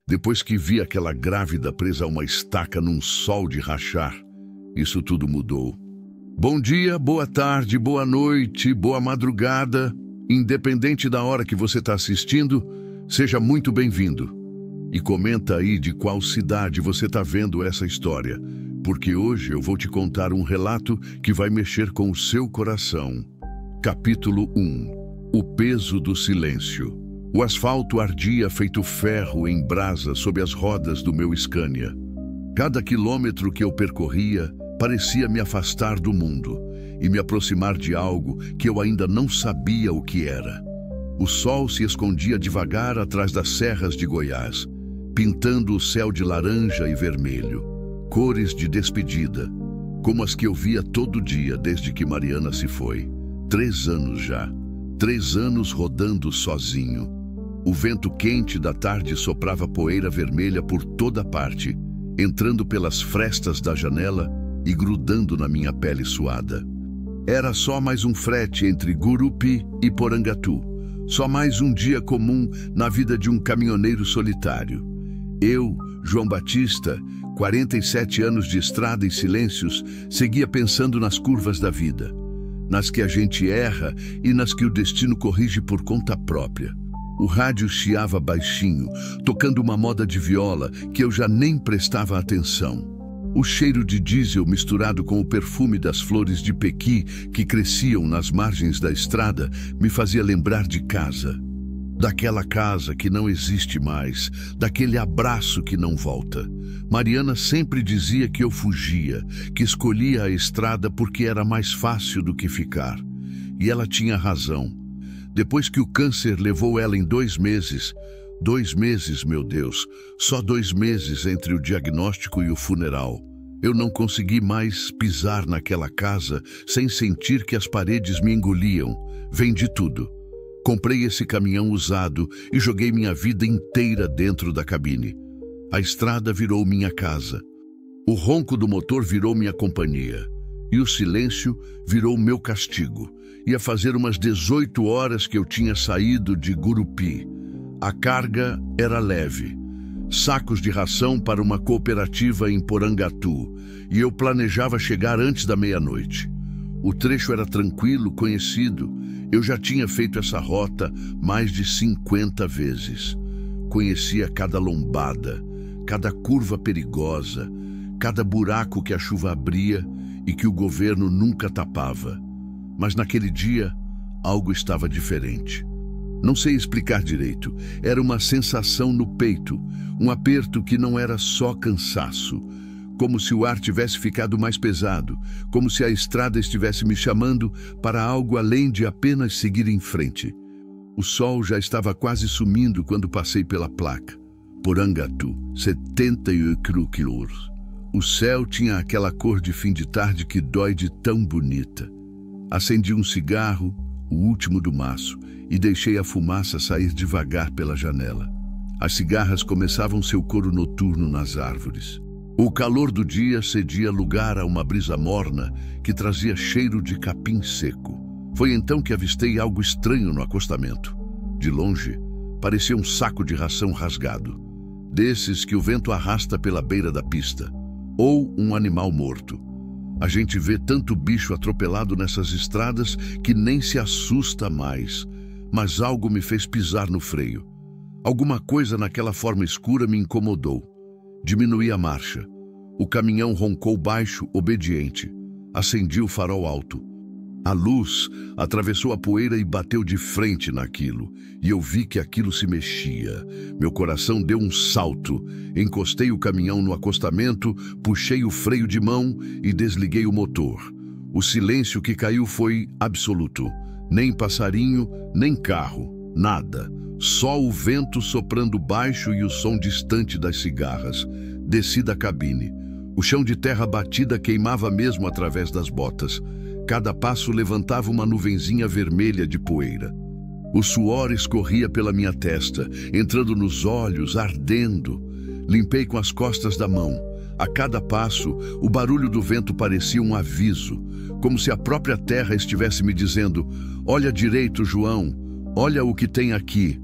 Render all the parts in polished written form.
Depois que vi aquela grávida presa a uma estaca num sol de rachar, isso tudo mudou. Bom dia, boa tarde, boa noite, boa madrugada. Independente da hora que você está assistindo, seja muito bem-vindo. E comenta aí de qual cidade você está vendo essa história, porque hoje eu vou te contar um relato que vai mexer com o seu coração. Capítulo 1. O peso do silêncio. O asfalto ardia feito ferro em brasa sob as rodas do meu Scania. Cada quilômetro que eu percorria parecia me afastar do mundo e me aproximar de algo que eu ainda não sabia o que era. O sol se escondia devagar atrás das serras de Goiás, pintando o céu de laranja e vermelho, cores de despedida, como as que eu via todo dia desde que Mariana se foi. 3 anos já, 3 anos rodando sozinho. O vento quente da tarde soprava poeira vermelha por toda parte, entrando pelas frestas da janela e grudando na minha pele suada. Era só mais um frete entre Gurupi e Porangatu, só mais um dia comum na vida de um caminhoneiro solitário. Eu, João Batista, 47 anos de estrada e silêncios, seguia pensando nas curvas da vida, nas que a gente erra e nas que o destino corrige por conta própria. O rádio chiava baixinho, tocando uma moda de viola que eu já nem prestava atenção. O cheiro de diesel misturado com o perfume das flores de pequi que cresciam nas margens da estrada me fazia lembrar de casa. Daquela casa que não existe mais, daquele abraço que não volta. Mariana sempre dizia que eu fugia, que escolhia a estrada porque era mais fácil do que ficar. E ela tinha razão. Depois que o câncer levou ela em 2 meses, 2 meses, meu Deus, só 2 meses entre o diagnóstico e o funeral, eu não consegui mais pisar naquela casa sem sentir que as paredes me engoliam. Vendi tudo. Comprei esse caminhão usado e joguei minha vida inteira dentro da cabine. A estrada virou minha casa. O ronco do motor virou minha companhia. E o silêncio virou meu castigo. Ia fazer umas 18 horas que eu tinha saído de Gurupi. A carga era leve. Sacos de ração para uma cooperativa em Porangatu. E eu planejava chegar antes da meia-noite. O trecho era tranquilo, conhecido. Eu já tinha feito essa rota mais de 50 vezes. Conhecia cada lombada, cada curva perigosa, cada buraco que a chuva abria e que o governo nunca tapava. Mas naquele dia, algo estava diferente. Não sei explicar direito. Era uma sensação no peito, um aperto que não era só cansaço. Como se o ar tivesse ficado mais pesado, como se a estrada estivesse me chamando para algo além de apenas seguir em frente. O sol já estava quase sumindo quando passei pela placa. Porangatu, 78 quilômetros. O céu tinha aquela cor de fim de tarde que dói de tão bonita. Acendi um cigarro, o último do maço, e deixei a fumaça sair devagar pela janela. As cigarras começavam seu coro noturno nas árvores. O calor do dia cedia lugar a uma brisa morna que trazia cheiro de capim seco. Foi então que avistei algo estranho no acostamento. De longe, parecia um saco de ração rasgado, desses que o vento arrasta pela beira da pista, ou um animal morto. A gente vê tanto bicho atropelado nessas estradas que nem se assusta mais, mas algo me fez pisar no freio. Alguma coisa naquela forma escura me incomodou. Diminuí a marcha. O caminhão roncou baixo, obediente. Acendi o farol alto. A luz atravessou a poeira e bateu de frente naquilo, e eu vi que aquilo se mexia. Meu coração deu um salto. Encostei o caminhão no acostamento, puxei o freio de mão e desliguei o motor. O silêncio que caiu foi absoluto. Nem passarinho, nem carro, nada. Só o vento soprando baixo e o som distante das cigarras. Desci da cabine. O chão de terra batida queimava mesmo através das botas. Cada passo levantava uma nuvenzinha vermelha de poeira. O suor escorria pela minha testa, entrando nos olhos, ardendo. Limpei com as costas da mão. A cada passo, o barulho do vento parecia um aviso, como se a própria terra estivesse me dizendo: olha direito, João, olha o que tem aqui.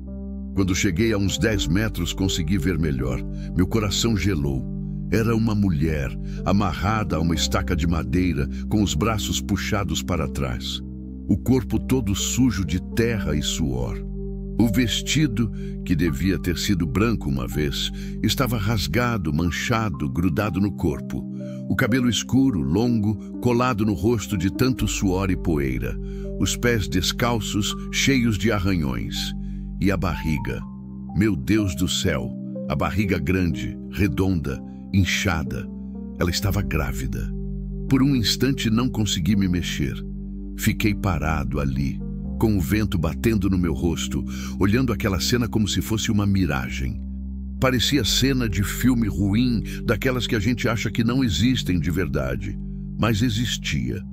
Quando cheguei a uns 10 metros, consegui ver melhor. Meu coração gelou. Era uma mulher, amarrada a uma estaca de madeira, com os braços puxados para trás. O corpo todo sujo de terra e suor. O vestido, que devia ter sido branco uma vez, estava rasgado, manchado, grudado no corpo. O cabelo escuro, longo, colado no rosto de tanto suor e poeira. Os pés descalços, cheios de arranhões. E a barriga. Meu Deus do céu! A barriga grande, redonda, inchada. Ela estava grávida. Por um instante não consegui me mexer. Fiquei parado ali, com o vento batendo no meu rosto, olhando aquela cena como se fosse uma miragem. Parecia cena de filme ruim, daquelas que a gente acha que não existem de verdade. Mas existia.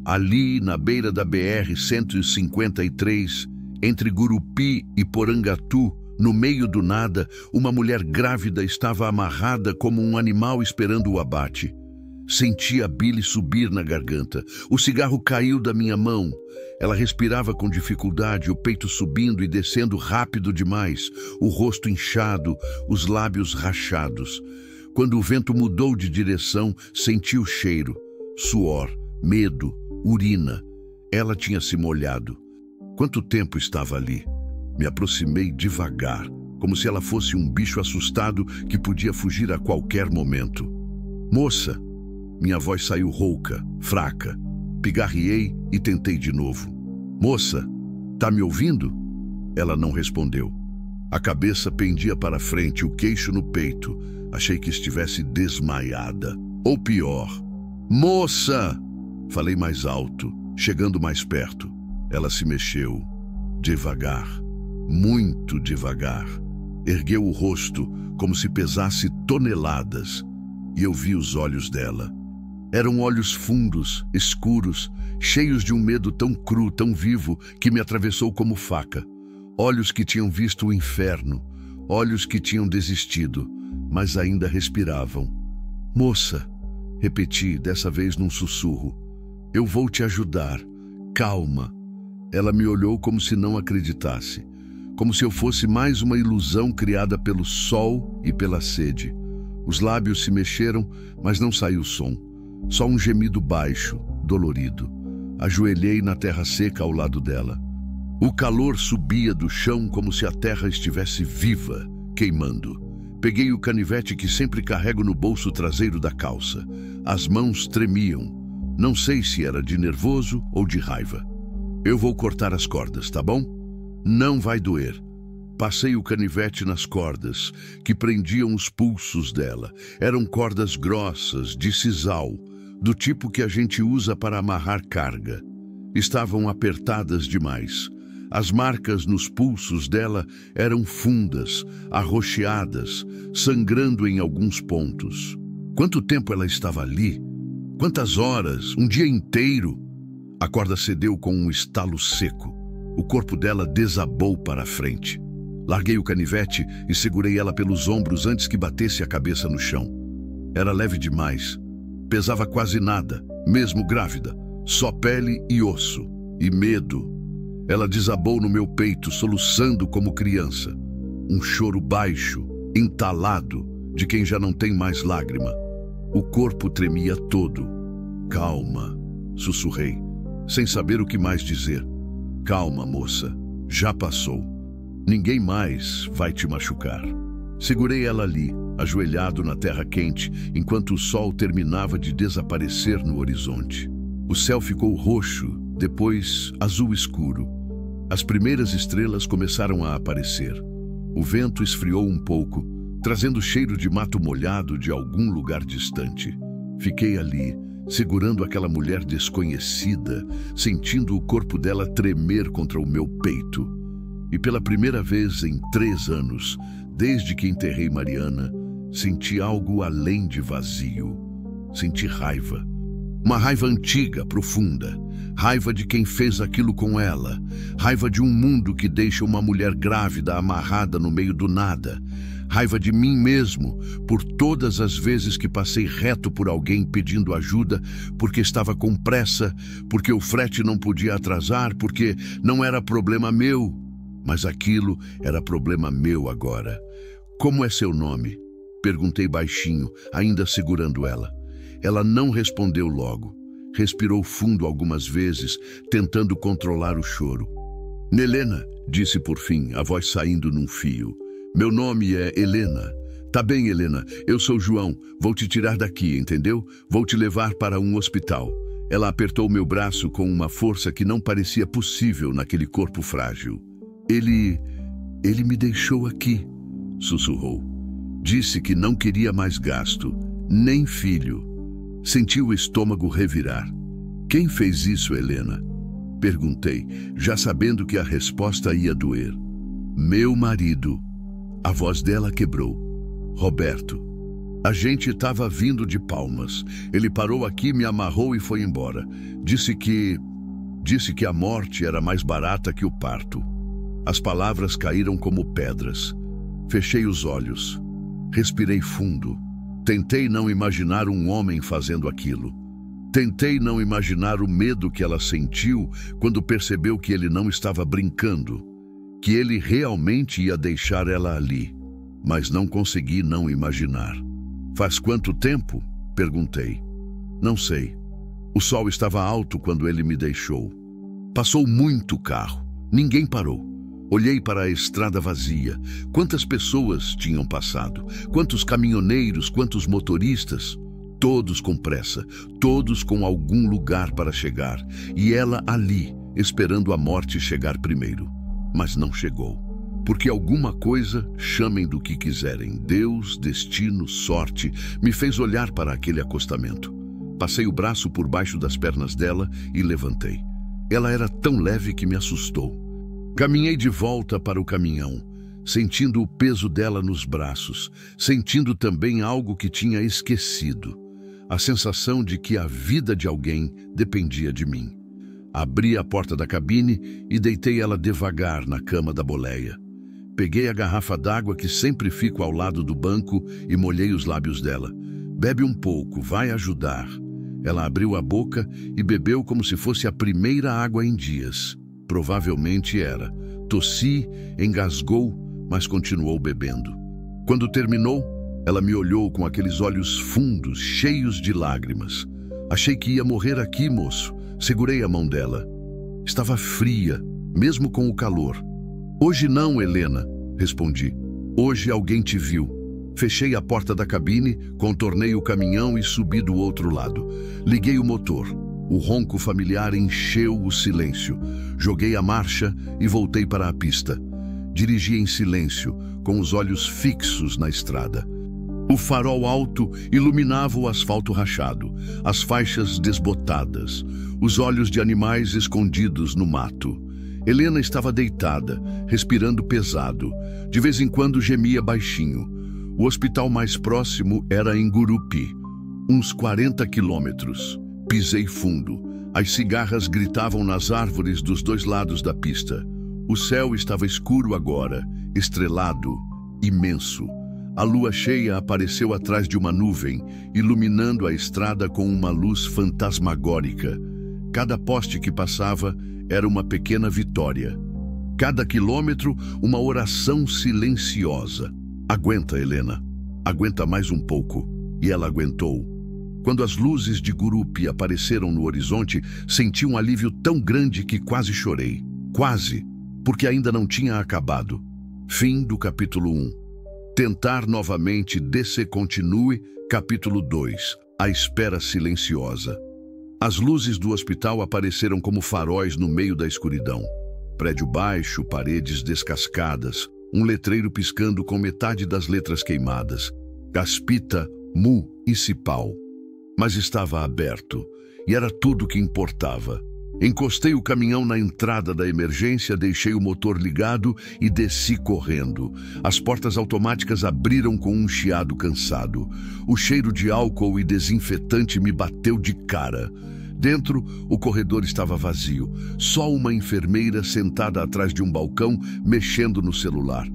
Ali, na beira da BR-153, entre Gurupi e Porangatu, no meio do nada, uma mulher grávida estava amarrada como um animal esperando o abate. Senti a bile subir na garganta. O cigarro caiu da minha mão. Ela respirava com dificuldade, o peito subindo e descendo rápido demais, o rosto inchado, os lábios rachados. Quando o vento mudou de direção, senti o cheiro. Suor, medo, urina. Ela tinha se molhado. Quanto tempo estava ali? Me aproximei devagar, como se ela fosse um bicho assustado que podia fugir a qualquer momento. Moça! Minha voz saiu rouca, fraca. Pigarreei e tentei de novo. Moça, tá me ouvindo? Ela não respondeu. A cabeça pendia para frente, o queixo no peito. Achei que estivesse desmaiada. Ou pior. Moça! Falei mais alto, chegando mais perto. Ela se mexeu. Devagar. Muito devagar. Ergueu o rosto como se pesasse toneladas. E eu vi os olhos dela. Eram olhos fundos, escuros, cheios de um medo tão cru, tão vivo, que me atravessou como faca. Olhos que tinham visto o inferno, olhos que tinham desistido, mas ainda respiravam. Moça, repeti, dessa vez num sussurro, eu vou te ajudar. Calma. Ela me olhou como se não acreditasse, como se eu fosse mais uma ilusão criada pelo sol e pela sede. Os lábios se mexeram, mas não saiu som. Só um gemido baixo, dolorido. Ajoelhei na terra seca ao lado dela. O calor subia do chão como se a terra estivesse viva, queimando. Peguei o canivete que sempre carrego no bolso traseiro da calça. As mãos tremiam. Não sei se era de nervoso ou de raiva. Eu vou cortar as cordas, tá bom? Não vai doer. Passei o canivete nas cordas, que prendiam os pulsos dela. Eram cordas grossas, de sisal, do tipo que a gente usa para amarrar carga. Estavam apertadas demais. As marcas nos pulsos dela eram fundas, arroxeadas, sangrando em alguns pontos. Quanto tempo ela estava ali? Quantas horas? Um dia inteiro? A corda cedeu com um estalo seco. O corpo dela desabou para a frente. Larguei o canivete e segurei ela pelos ombros antes que batesse a cabeça no chão. Era leve demais. Pesava quase nada, mesmo grávida. Só pele e osso. E medo. Ela desabou no meu peito, soluçando como criança. Um choro baixo, entalado, de quem já não tem mais lágrima. O corpo tremia todo. Calma, sussurrei, sem saber o que mais dizer. Calma, moça. Já passou. Ninguém mais vai te machucar. Segurei ela ali, ajoelhado na terra quente, enquanto o sol terminava de desaparecer no horizonte. O céu ficou roxo, depois azul escuro. As primeiras estrelas começaram a aparecer. O vento esfriou um pouco, trazendo cheiro de mato molhado de algum lugar distante. Fiquei ali, segurando aquela mulher desconhecida, sentindo o corpo dela tremer contra o meu peito. E pela primeira vez em 3 anos, desde que enterrei Mariana, senti algo além de vazio. Senti raiva. Uma raiva antiga, profunda. Raiva de quem fez aquilo com ela. Raiva de um mundo que deixa uma mulher grávida amarrada no meio do nada. Raiva de mim mesmo, por todas as vezes que passei reto por alguém pedindo ajuda, porque estava com pressa, porque o frete não podia atrasar, porque não era problema meu. Mas aquilo era problema meu agora. Como é seu nome? Perguntei baixinho, ainda segurando ela. Ela não respondeu logo. Respirou fundo algumas vezes, tentando controlar o choro. Helena, disse por fim, a voz saindo num fio. Meu nome é Helena. Tá bem, Helena, eu sou João. Vou te tirar daqui, entendeu? Vou te levar para um hospital. Ela apertou meu braço com uma força que não parecia possível naquele corpo frágil. Ele me deixou aqui, sussurrou. Disse que não queria mais gasto, nem filho. Senti o estômago revirar. Quem fez isso, Helena? Perguntei, já sabendo que a resposta ia doer. Meu marido. A voz dela quebrou. Roberto. A gente estava vindo de Palmas. Ele parou aqui, me amarrou e foi embora. Disse que a morte era mais barata que o parto. As palavras caíram como pedras. Fechei os olhos. Respirei fundo. Tentei não imaginar um homem fazendo aquilo. Tentei não imaginar o medo que ela sentiu quando percebeu que ele não estava brincando, que ele realmente ia deixar ela ali. Mas não consegui não imaginar. Faz quanto tempo? Perguntei. Não sei. O sol estava alto quando ele me deixou. Passou muito carro. Ninguém parou. Olhei para a estrada vazia. Quantas pessoas tinham passado? Quantos caminhoneiros, quantos motoristas? Todos com pressa, todos com algum lugar para chegar. E ela ali, esperando a morte chegar primeiro. Mas não chegou. Porque alguma coisa, chamem do que quiserem, Deus, destino, sorte, me fez olhar para aquele acostamento. Passei o braço por baixo das pernas dela e levantei. Ela era tão leve que me assustou. Caminhei de volta para o caminhão, sentindo o peso dela nos braços, sentindo também algo que tinha esquecido, a sensação de que a vida de alguém dependia de mim. Abri a porta da cabine e deitei ela devagar na cama da boleia. Peguei a garrafa d'água que sempre fico ao lado do banco e molhei os lábios dela. Bebe um pouco, vai ajudar. Ela abriu a boca e bebeu como se fosse a primeira água em dias. Provavelmente era. Tossi, engasgou, mas continuou bebendo. Quando terminou, ela me olhou com aqueles olhos fundos, cheios de lágrimas. Achei que ia morrer aqui, moço. Segurei a mão dela. Estava fria, mesmo com o calor. Hoje não, Helena, respondi. Hoje alguém te viu. Fechei a porta da cabine, contornei o caminhão e subi do outro lado. Liguei o motor. O ronco familiar encheu o silêncio. Joguei a marcha e voltei para a pista. Dirigi em silêncio, com os olhos fixos na estrada. O farol alto iluminava o asfalto rachado, as faixas desbotadas, os olhos de animais escondidos no mato. Helena estava deitada, respirando pesado. De vez em quando gemia baixinho. O hospital mais próximo era em Gurupi, uns 40 quilômetros. Pisei fundo. As cigarras gritavam nas árvores dos dois lados da pista. O céu estava escuro agora, estrelado, imenso. A lua cheia apareceu atrás de uma nuvem, iluminando a estrada com uma luz fantasmagórica. Cada poste que passava era uma pequena vitória. Cada quilômetro, uma oração silenciosa. Aguenta, Helena. Aguenta mais um pouco. E ela aguentou. Quando as luzes de Gurupi apareceram no horizonte, senti um alívio tão grande que quase chorei. Quase, porque ainda não tinha acabado. Fim do capítulo 1. Tentar novamente descer continue, capítulo 2. A espera silenciosa. As luzes do hospital apareceram como faróis no meio da escuridão. Prédio baixo, paredes descascadas, um letreiro piscando com metade das letras queimadas. Gaspita, Municipal. Mas estava aberto, e era tudo o que importava. Encostei o caminhão na entrada da emergência, deixei o motor ligado e desci correndo. As portas automáticas abriram com um chiado cansado. O cheiro de álcool e desinfetante me bateu de cara. Dentro, o corredor estava vazio. Só uma enfermeira sentada atrás de um balcão, mexendo no celular.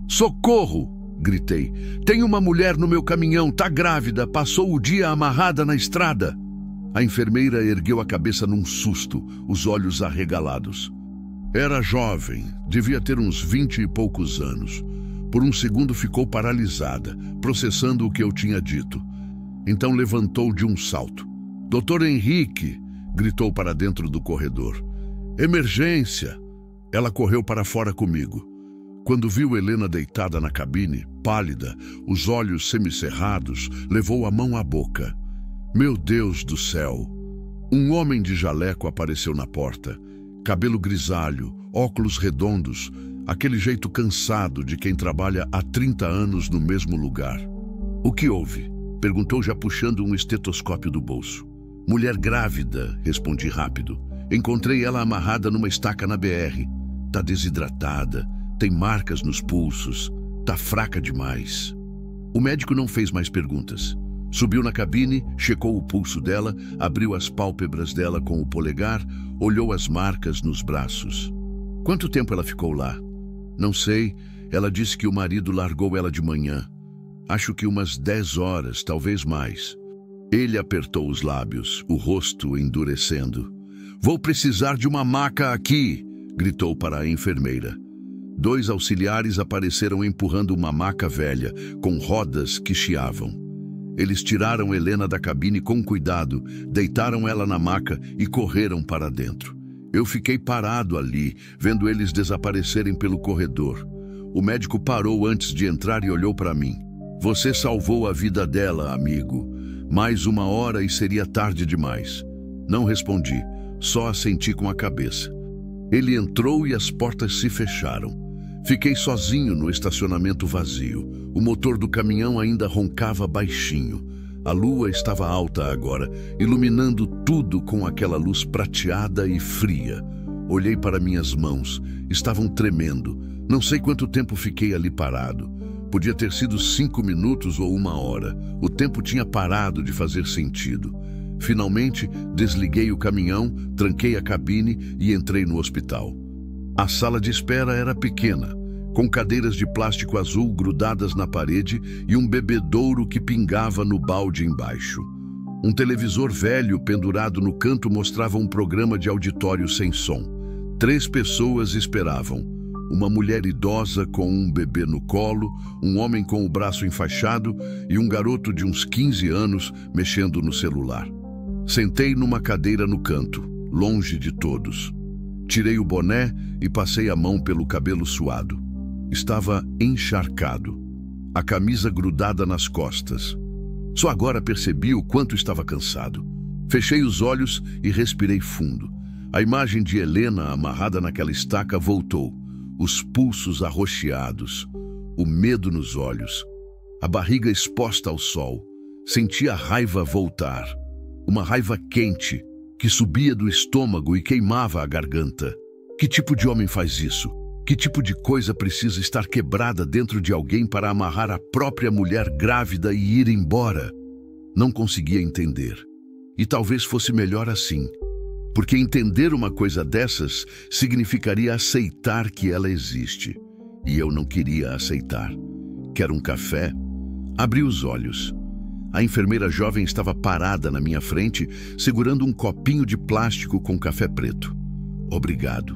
Socorro! Gritei. Tem uma mulher no meu caminhão, tá grávida, passou o dia amarrada na estrada. A enfermeira ergueu a cabeça num susto, os olhos arregalados. Era jovem, devia ter uns 20 e poucos anos. Por um segundo ficou paralisada, processando o que eu tinha dito. Então levantou de um salto. "Doutor Henrique!" gritou para dentro do corredor. "Emergência!" Ela correu para fora comigo. Quando viu Helena deitada na cabine, pálida, os olhos semicerrados, levou a mão à boca. Meu Deus do céu! Um homem de jaleco apareceu na porta. Cabelo grisalho, óculos redondos, aquele jeito cansado de quem trabalha há 30 anos no mesmo lugar. "O que houve?" perguntou, já puxando um estetoscópio do bolso. "Mulher grávida", respondi rápido. "Encontrei ela amarrada numa estaca na BR. Tá desidratada, tem marcas nos pulsos, tá fraca demais." O médico não fez mais perguntas. Subiu na cabine, checou o pulso dela, abriu as pálpebras dela com o polegar, olhou as marcas nos braços. "Quanto tempo ela ficou lá?" "Não sei. Ela disse que o marido largou ela de manhã. Acho que umas 10 horas, talvez mais." Ele apertou os lábios, o rosto endurecendo. "Vou precisar de uma maca aqui!" gritou para a enfermeira. 2 auxiliares apareceram empurrando uma maca velha, com rodas que chiavam. Eles tiraram Helena da cabine com cuidado, deitaram ela na maca e correram para dentro. Eu fiquei parado ali, vendo eles desaparecerem pelo corredor. O médico parou antes de entrar e olhou para mim. "Você salvou a vida dela, amigo. Mais 1 hora e seria tarde demais." Não respondi, só assenti com a cabeça. Ele entrou e as portas se fecharam. Fiquei sozinho no estacionamento vazio. O motor do caminhão ainda roncava baixinho. A lua estava alta agora, iluminando tudo com aquela luz prateada e fria. Olhei para minhas mãos. Estavam tremendo. Não sei quanto tempo fiquei ali parado. Podia ter sido 5 minutos ou 1 hora. O tempo tinha parado de fazer sentido. Finalmente, desliguei o caminhão, tranquei a cabine e entrei no hospital. A sala de espera era pequena, com cadeiras de plástico azul grudadas na parede e um bebedouro que pingava no balde embaixo. Um televisor velho pendurado no canto mostrava um programa de auditório sem som. 3 pessoas esperavam. Uma mulher idosa com um bebê no colo, um homem com o braço enfaixado e um garoto de uns 15 anos mexendo no celular. Sentei numa cadeira no canto, longe de todos. Tirei o boné e passei a mão pelo cabelo suado. Estava encharcado, a camisa grudada nas costas. Só agora percebi o quanto estava cansado. Fechei os olhos e respirei fundo. A imagem de Helena amarrada naquela estaca voltou, os pulsos arroxeados, o medo nos olhos, a barriga exposta ao sol. Senti a raiva voltar, uma raiva quente que subia do estômago e queimava a garganta. Que tipo de homem faz isso? Que tipo de coisa precisa estar quebrada dentro de alguém para amarrar a própria mulher grávida e ir embora? Não conseguia entender. E talvez fosse melhor assim, porque entender uma coisa dessas significaria aceitar que ela existe. E eu não queria aceitar. Quer um café? Abri os olhos. A enfermeira jovem estava parada na minha frente, segurando um copinho de plástico com café preto. "Obrigado",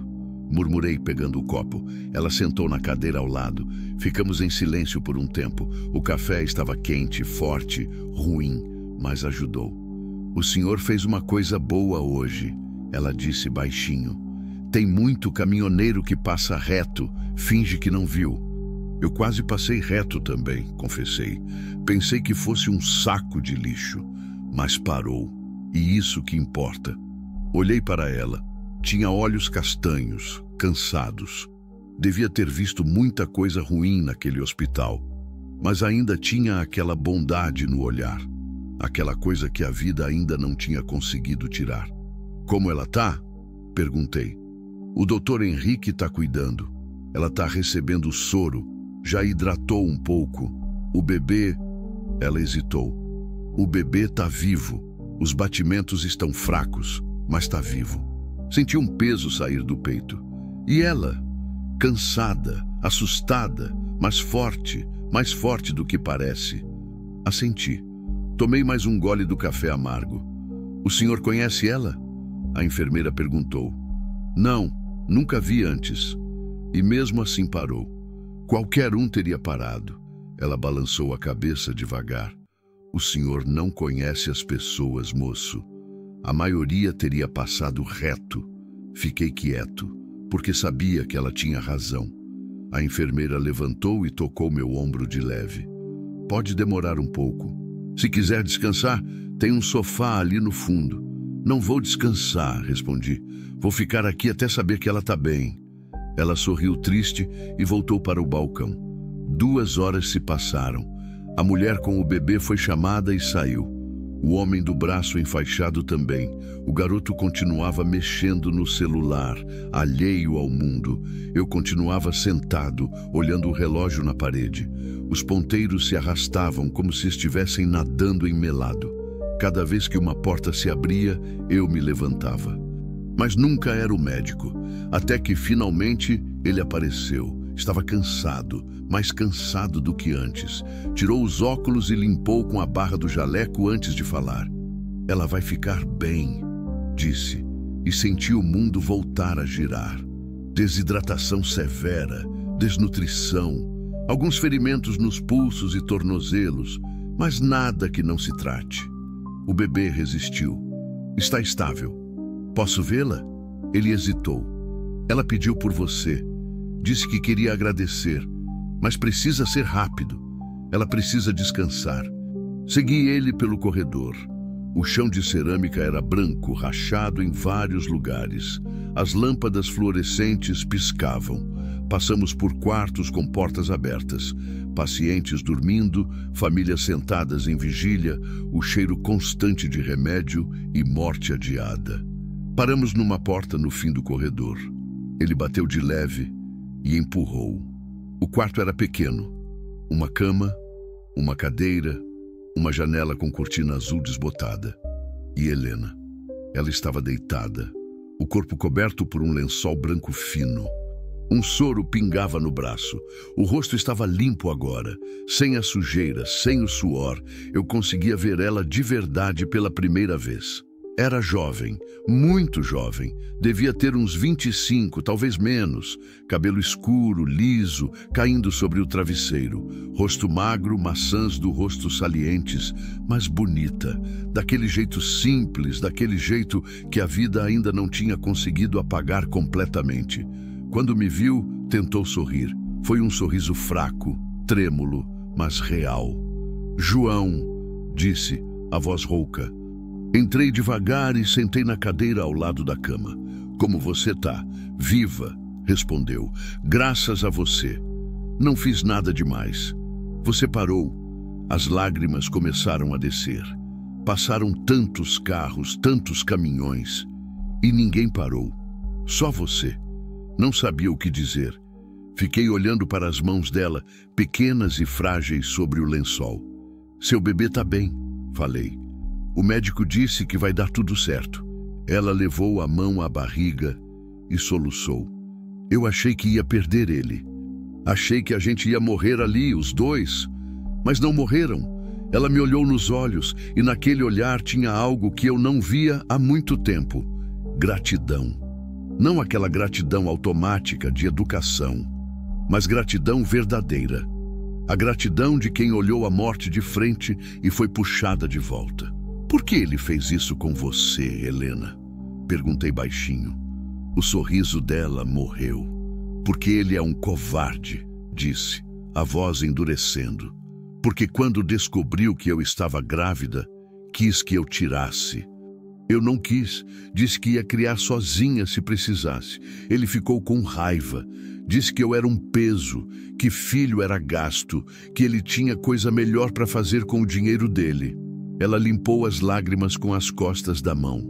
murmurei pegando o copo. Ela sentou na cadeira ao lado. Ficamos em silêncio por um tempo. O café estava quente, forte, ruim, mas ajudou. "O senhor fez uma coisa boa hoje", ela disse baixinho. "Tem muito caminhoneiro que passa reto, finge que não viu." "Eu quase passei reto também", confessei. "Pensei que fosse um saco de lixo, mas parou. E isso que importa." Olhei para ela. Tinha olhos castanhos, cansados. Devia ter visto muita coisa ruim naquele hospital, mas ainda tinha aquela bondade no olhar, aquela coisa que a vida ainda não tinha conseguido tirar. "Como ela tá?" perguntei. "O doutor Henrique tá cuidando. Ela tá recebendo soro. Já hidratou um pouco. O bebê..." Ela hesitou. "O bebê tá vivo. Os batimentos estão fracos, mas tá vivo." Senti um peso sair do peito. E ela? Cansada, assustada, mas forte, mais forte do que parece. Assenti. Tomei mais um gole do café amargo. "O senhor conhece ela?" A enfermeira perguntou. Não Nunca vi antes. E mesmo assim parou. Qualquer um teria parado. Ela balançou a cabeça devagar. O senhor não conhece as pessoas, moço. A maioria teria passado reto. Fiquei quieto, porque sabia que ela tinha razão. A enfermeira levantou e tocou meu ombro de leve. Pode demorar um pouco. Se quiser descansar, tem um sofá ali no fundo. Não vou descansar, respondi. Vou ficar aqui até saber que ela está bem. Ela sorriu triste e voltou para o balcão. 2 horas se passaram. A mulher com o bebê foi chamada e saiu. O homem do braço enfaixado também. O garoto continuava mexendo no celular, alheio ao mundo. Eu continuava sentado, olhando o relógio na parede. Os ponteiros se arrastavam como se estivessem nadando em melado. Cada vez que uma porta se abria, eu me levantava. Mas nunca era o médico, até que finalmente ele apareceu. Estava cansado, mais cansado do que antes. Tirou os óculos e limpou com a barra do jaleco antes de falar. Ela vai ficar bem, disse, e senti o mundo voltar a girar. Desidratação severa, desnutrição, alguns ferimentos nos pulsos e tornozelos, mas nada que não se trate. O bebê resistiu. Está estável. Posso vê-la? Ele hesitou. Ela pediu por você. Disse que queria agradecer, mas precisa ser rápido. Ela precisa descansar. Segui ele pelo corredor. O chão de cerâmica era branco, rachado em vários lugares. As lâmpadas fluorescentes piscavam. Passamos por quartos com portas abertas. Pacientes dormindo, famílias sentadas em vigília, o cheiro constante de remédio e morte adiada. Paramos numa porta no fim do corredor. Ele bateu de leve e empurrou. O quarto era pequeno. Uma cama, uma cadeira, uma janela com cortina azul desbotada. E Helena. Ela estava deitada, o corpo coberto por um lençol branco fino. Um soro pingava no braço. O rosto estava limpo agora, sem a sujeira, sem o suor. Eu conseguia ver ela de verdade pela primeira vez. Era jovem, muito jovem. Devia ter uns 25, talvez menos. Cabelo escuro, liso, caindo sobre o travesseiro. Rosto magro, maçãs do rosto salientes, mas bonita. Daquele jeito simples, daquele jeito que a vida ainda não tinha conseguido apagar completamente. Quando me viu, tentou sorrir. Foi um sorriso fraco, trêmulo, mas real. João, disse, a voz rouca. Entrei devagar e sentei na cadeira ao lado da cama. Como você tá? Viva, respondeu. Graças a você. Não fiz nada demais. Você parou. As lágrimas começaram a descer. Passaram tantos carros, tantos caminhões. E ninguém parou. Só você. Não sabia o que dizer. Fiquei olhando para as mãos dela, pequenas e frágeis sobre o lençol. Seu bebê tá bem, falei. O médico disse que vai dar tudo certo. Ela levou a mão à barriga e soluçou. Eu achei que ia perder ele. Achei que a gente ia morrer ali, os dois. Mas não morreram. Ela me olhou nos olhos e naquele olhar tinha algo que eu não via há muito tempo. Gratidão. Não aquela gratidão automática de educação, mas gratidão verdadeira. A gratidão de quem olhou a morte de frente e foi puxada de volta. Por que ele fez isso com você, Helena? Perguntei baixinho. O sorriso dela morreu. Porque ele é um covarde, disse, a voz endurecendo. Porque quando descobriu que eu estava grávida, quis que eu tirasse. Eu não quis, disse que ia criar sozinha se precisasse. Ele ficou com raiva, disse que eu era um peso, que filho era gasto, que ele tinha coisa melhor para fazer com o dinheiro dele. Ela limpou as lágrimas com as costas da mão.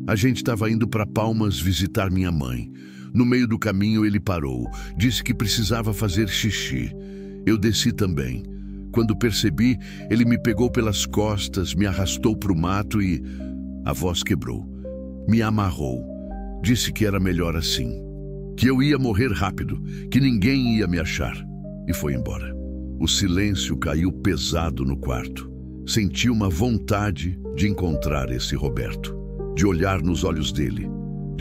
A gente estava indo para Palmas visitar minha mãe. No meio do caminho ele parou, disse que precisava fazer xixi. Eu desci também. Quando percebi, ele me pegou pelas costas, me arrastou para o mato e... A voz quebrou. Me amarrou. Disse que era melhor assim. Que eu ia morrer rápido, que ninguém ia me achar. E foi embora. O silêncio caiu pesado no quarto. Senti uma vontade de encontrar esse Roberto. De olhar nos olhos dele.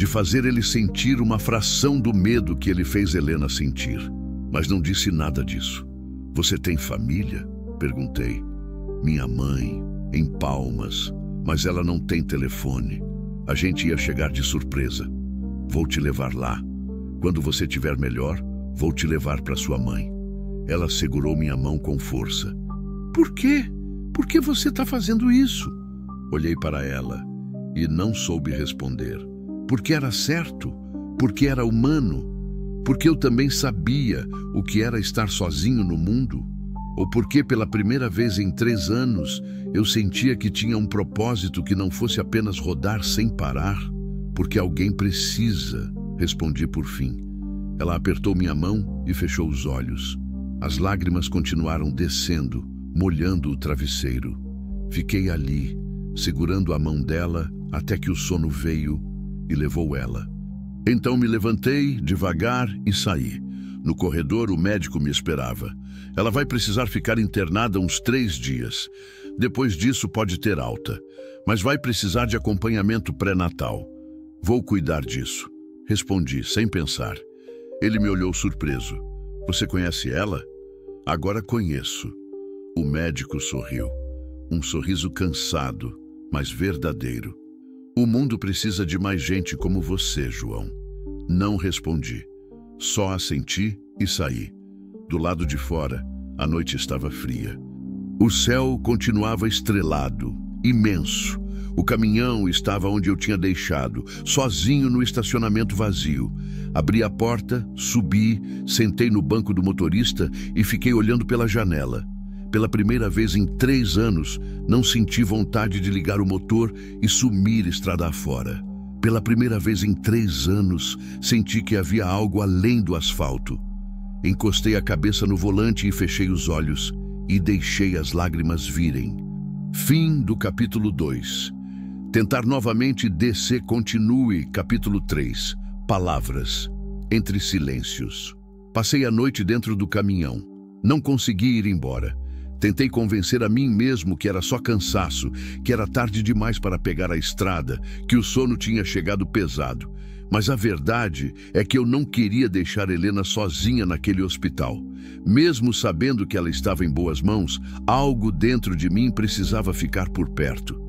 de fazer ele sentir uma fração do medo que ele fez Helena sentir. Mas não disse nada disso. Você tem família? Perguntei. Minha mãe, em Palmas, mas ela não tem telefone. A gente ia chegar de surpresa. Vou te levar lá. Quando você estiver melhor, vou te levar para sua mãe. Ela segurou minha mão com força. Por quê? Por que você está fazendo isso? Olhei para ela e não soube responder. Porque era certo, porque era humano, porque eu também sabia o que era estar sozinho no mundo, ou porque pela primeira vez em 3 anos eu sentia que tinha um propósito que não fosse apenas rodar sem parar. Porque alguém precisa, respondi por fim. Ela apertou minha mão e fechou os olhos. As lágrimas continuaram descendo, molhando o travesseiro. Fiquei ali, segurando a mão dela até que o sono veio e levou ela. Então me levantei devagar e saí. No corredor, o médico me esperava. Ela vai precisar ficar internada uns 3 dias. Depois disso, pode ter alta, mas vai precisar de acompanhamento pré-natal. Vou cuidar disso, respondi sem pensar. Ele me olhou surpreso. Você conhece ela? Agora conheço. O médico sorriu. Um sorriso cansado, mas verdadeiro. O mundo precisa de mais gente como você, João. Não respondi. Só assenti e saí. Do lado de fora, a noite estava fria. O céu continuava estrelado, imenso. O caminhão estava onde eu tinha deixado, sozinho no estacionamento vazio. Abri a porta, subi, sentei no banco do motorista e fiquei olhando pela janela. Pela primeira vez em 3 anos, não senti vontade de ligar o motor e sumir estrada afora. Pela primeira vez em 3 anos, senti que havia algo além do asfalto. Encostei a cabeça no volante e fechei os olhos e deixei as lágrimas virem. Fim do capítulo 2. Tentar novamente descer continue, capítulo 3. Palavras. Entre silêncios. Passei a noite dentro do caminhão. Não consegui ir embora. Tentei convencer a mim mesmo que era só cansaço, que era tarde demais para pegar a estrada, que o sono tinha chegado pesado. Mas a verdade é que eu não queria deixar Helena sozinha naquele hospital. Mesmo sabendo que ela estava em boas mãos, algo dentro de mim precisava ficar por perto.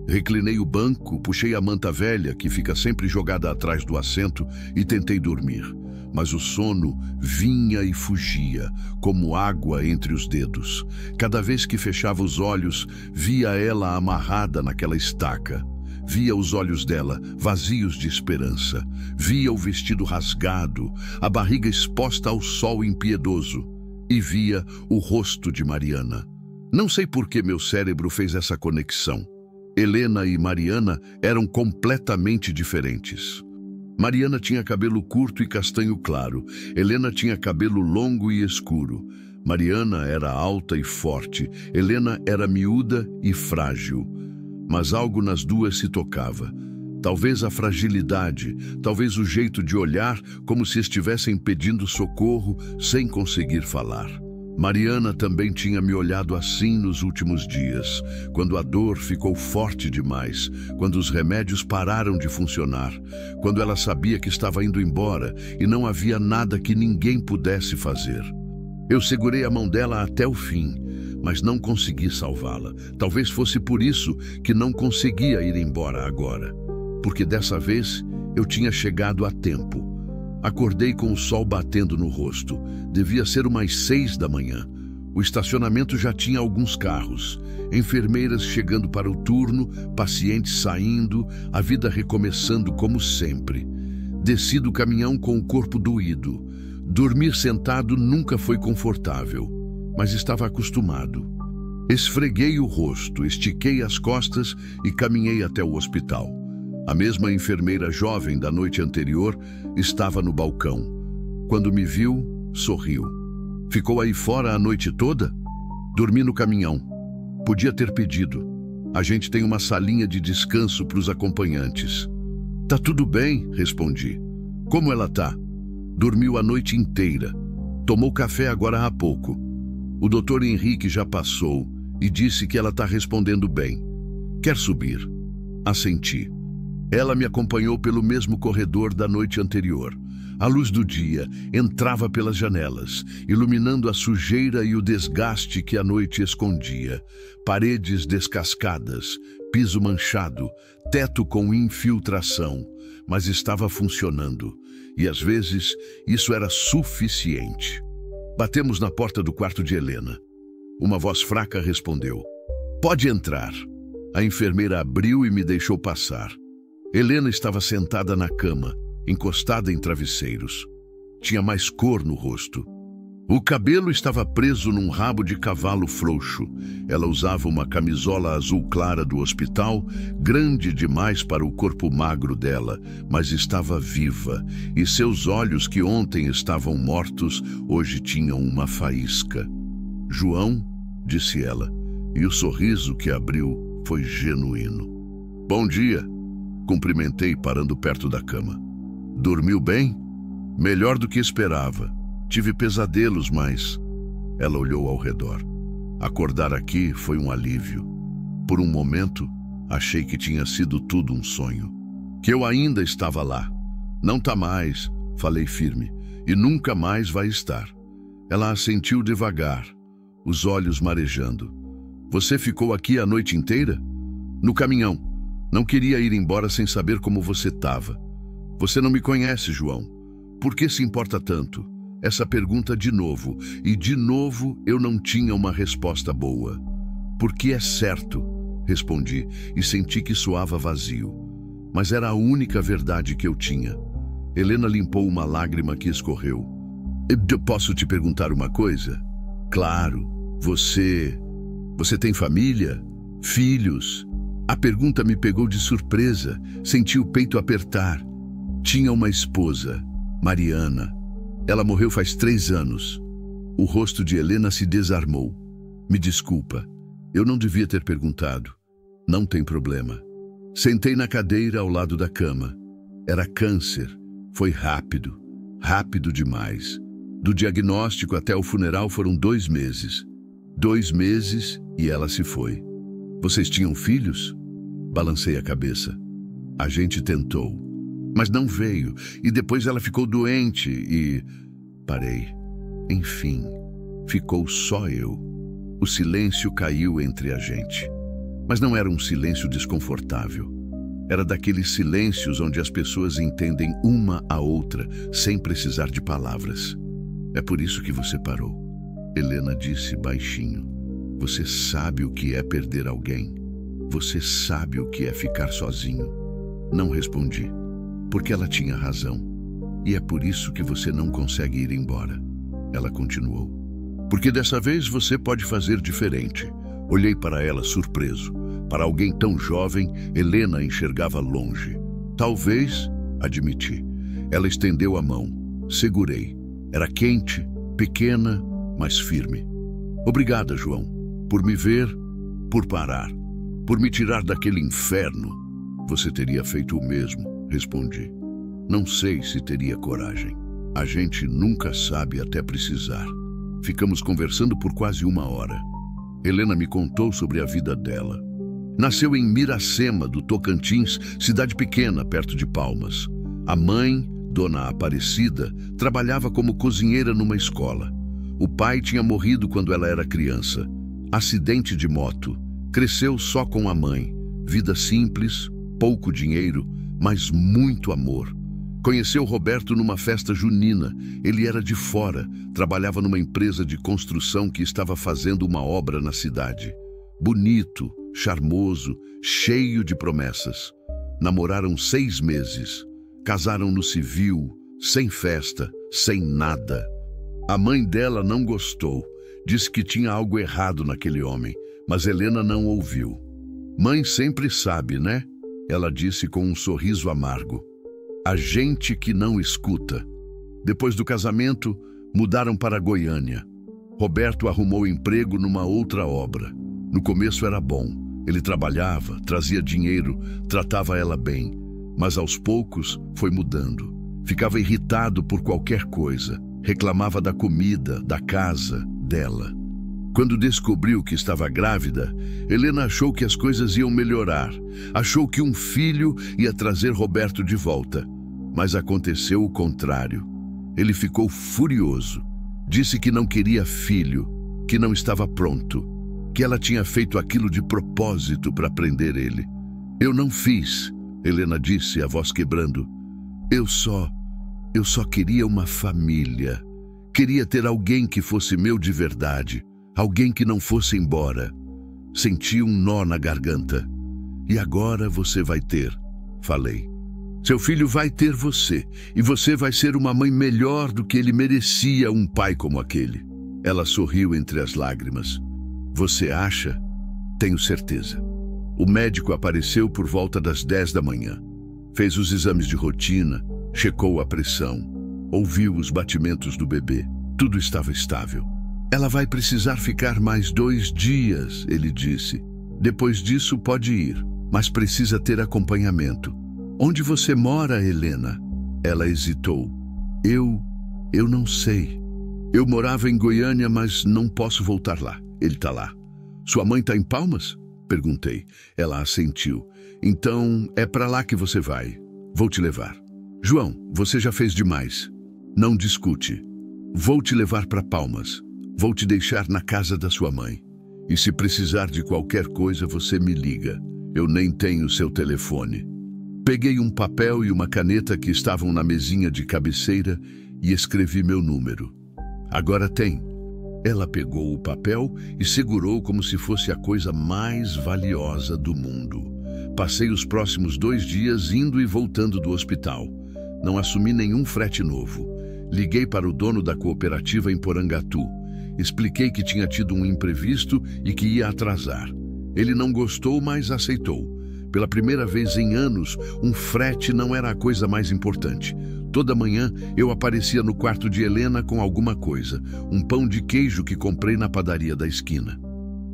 Reclinei o banco, puxei a manta velha, que fica sempre jogada atrás do assento, e tentei dormir. Mas o sono vinha e fugia, como água entre os dedos. Cada vez que fechava os olhos, via ela amarrada naquela estaca. Via os olhos dela, vazios de esperança. Via o vestido rasgado, a barriga exposta ao sol impiedoso. E via o rosto de Mariana. Não sei por que meu cérebro fez essa conexão. Helena e Mariana eram completamente diferentes. Mariana tinha cabelo curto e castanho claro. Helena tinha cabelo longo e escuro. Mariana era alta e forte. Helena era miúda e frágil. Mas algo nas duas se tocava. Talvez a fragilidade, talvez o jeito de olhar como se estivessem pedindo socorro sem conseguir falar. Mariana também tinha me olhado assim nos últimos dias, quando a dor ficou forte demais, quando os remédios pararam de funcionar, quando ela sabia que estava indo embora e não havia nada que ninguém pudesse fazer. Eu segurei a mão dela até o fim, mas não consegui salvá-la. Talvez fosse por isso que não conseguia ir embora agora, porque dessa vez eu tinha chegado a tempo. Acordei com o sol batendo no rosto. Devia ser umas 6 da manhã. O estacionamento já tinha alguns carros. Enfermeiras chegando para o turno, pacientes saindo, a vida recomeçando como sempre. Desci do caminhão com o corpo doído. Dormir sentado nunca foi confortável, mas estava acostumado. Esfreguei o rosto, estiquei as costas e caminhei até o hospital. A mesma enfermeira jovem da noite anterior estava no balcão. Quando me viu, sorriu. Ficou aí fora a noite toda? Dormi no caminhão. Podia ter pedido. A gente tem uma salinha de descanso para os acompanhantes. Tá tudo bem, respondi. Como ela tá? Dormiu a noite inteira. Tomou café agora há pouco. O Dr. Henrique já passou e disse que ela tá respondendo bem. Quer subir? Assenti. Ela me acompanhou pelo mesmo corredor da noite anterior. A luz do dia entrava pelas janelas, iluminando a sujeira e o desgaste que a noite escondia. Paredes descascadas, piso manchado, teto com infiltração, mas estava funcionando. E às vezes isso era suficiente. Batemos na porta do quarto de Helena. Uma voz fraca respondeu: "Pode entrar." A enfermeira abriu e me deixou passar. Helena estava sentada na cama, encostada em travesseiros. Tinha mais cor no rosto. O cabelo estava preso num rabo de cavalo frouxo. Ela usava uma camisola azul clara do hospital, grande demais para o corpo magro dela, mas estava viva, e seus olhos, que ontem estavam mortos, hoje tinham uma faísca. "João", disse ela, e o sorriso que abriu foi genuíno. "Bom dia", cumprimentei parando perto da cama. "Dormiu bem?" "Melhor do que esperava. Tive pesadelos, mas..." Ela olhou ao redor. Acordar aqui foi um alívio. Por um momento, achei que tinha sido tudo um sonho. Que eu ainda estava lá. "Não tá mais", falei firme, "e nunca mais vai estar." Ela assentiu devagar, os olhos marejando. "Você ficou aqui a noite inteira?" "No caminhão. Não queria ir embora sem saber como você estava." "Você não me conhece, João. Por que se importa tanto?" Essa pergunta de novo, e de novo eu não tinha uma resposta boa. "Porque é certo", respondi, e senti que soava vazio. Mas era a única verdade que eu tinha. Helena limpou uma lágrima que escorreu. "Posso te perguntar uma coisa?" "Claro. Você tem família? Filhos?" A pergunta me pegou de surpresa. Senti o peito apertar. Tinha uma esposa, Mariana. Ela morreu faz 3 anos. O rosto de Helena se desarmou. "Me desculpa. Eu não devia ter perguntado." "Não tem problema." Sentei na cadeira ao lado da cama. Era câncer. Foi rápido. Rápido demais. Do diagnóstico até o funeral foram 2 meses. 2 meses e ela se foi. "Vocês tinham filhos?" Balancei a cabeça. "A gente tentou, mas não veio, e depois ela ficou doente e..." Parei. Enfim, ficou só eu. O silêncio caiu entre a gente. Mas não era um silêncio desconfortável. Era daqueles silêncios onde as pessoas entendem uma a outra, sem precisar de palavras. "É por isso que você parou", Helena disse baixinho. "Você sabe o que é perder alguém. Você sabe o que é ficar sozinho." Não respondi, porque ela tinha razão. "E é por isso que você não consegue ir embora." Ela continuou. "Porque dessa vez você pode fazer diferente." Olhei para ela surpreso. Para alguém tão jovem, Helena enxergava longe. "Talvez", admiti. Ela estendeu a mão. Segurei. Era quente, pequena, mas firme. "Obrigada, João, por me ver, por parar, por me tirar daquele inferno." "Você teria feito o mesmo", respondi. "Não sei se teria coragem. A gente nunca sabe até precisar." Ficamos conversando por quase 1 hora. Helena me contou sobre a vida dela. Nasceu em Miracema, do Tocantins, cidade pequena, perto de Palmas. A mãe, Dona Aparecida, trabalhava como cozinheira numa escola. O pai tinha morrido quando ela era criança. Acidente de moto. Cresceu só com a mãe. Vida simples, pouco dinheiro, mas muito amor. Conheceu Roberto numa festa junina. Ele era de fora, trabalhava numa empresa de construção que estava fazendo uma obra na cidade. Bonito, charmoso, cheio de promessas. Namoraram 6 meses. Casaram no civil, sem festa, sem nada. A mãe dela não gostou. Disse que tinha algo errado naquele homem, mas Helena não ouviu. "Mãe sempre sabe, né?" Ela disse com um sorriso amargo. "A gente que não escuta." Depois do casamento, mudaram para Goiânia. Roberto arrumou emprego numa outra obra. No começo era bom. Ele trabalhava, trazia dinheiro, tratava ela bem. Mas aos poucos foi mudando. Ficava irritado por qualquer coisa. Reclamava da comida, da casa, dela. Quando descobriu que estava grávida, Helena achou que as coisas iam melhorar. Achou que um filho ia trazer Roberto de volta. Mas aconteceu o contrário. Ele ficou furioso. Disse que não queria filho, que não estava pronto, que ela tinha feito aquilo de propósito para prender ele. Eu não fiz, Helena disse, a voz quebrando. Eu só queria uma família. Queria ter alguém que fosse meu de verdade. Alguém que não fosse embora. Senti um nó na garganta. E agora você vai ter, falei. Seu filho vai ter você, e você vai ser uma mãe melhor do que ele merecia, um pai como aquele. Ela sorriu entre as lágrimas. Você acha? Tenho certeza. O médico apareceu por volta das 10 da manhã. Fez os exames de rotina, checou a pressão, ouviu os batimentos do bebê. Tudo estava estável. Ela vai precisar ficar mais 2 dias, ele disse. Depois disso pode ir, mas precisa ter acompanhamento. Onde você mora, Helena? Ela hesitou. Eu não sei. Eu morava em Goiânia, mas não posso voltar lá. Ele está lá. Sua mãe está em Palmas? Perguntei. Ela assentiu. Então, é para lá que você vai. Vou te levar. João, você já fez demais. Não discute. Vou te levar para Palmas. Vou te deixar na casa da sua mãe. E se precisar de qualquer coisa, você me liga. Eu nem tenho seu telefone. Peguei um papel e uma caneta que estavam na mesinha de cabeceira e escrevi meu número. Agora tem. Ela pegou o papel e segurou como se fosse a coisa mais valiosa do mundo. Passei os próximos 2 dias indo e voltando do hospital. Não assumi nenhum frete novo. Liguei para o dono da cooperativa em Porangatu. Expliquei que tinha tido um imprevisto e que ia atrasar. Ele não gostou, mas aceitou. Pela primeira vez em anos, um frete não era a coisa mais importante. Toda manhã, eu aparecia no quarto de Helena com alguma coisa. Um pão de queijo que comprei na padaria da esquina.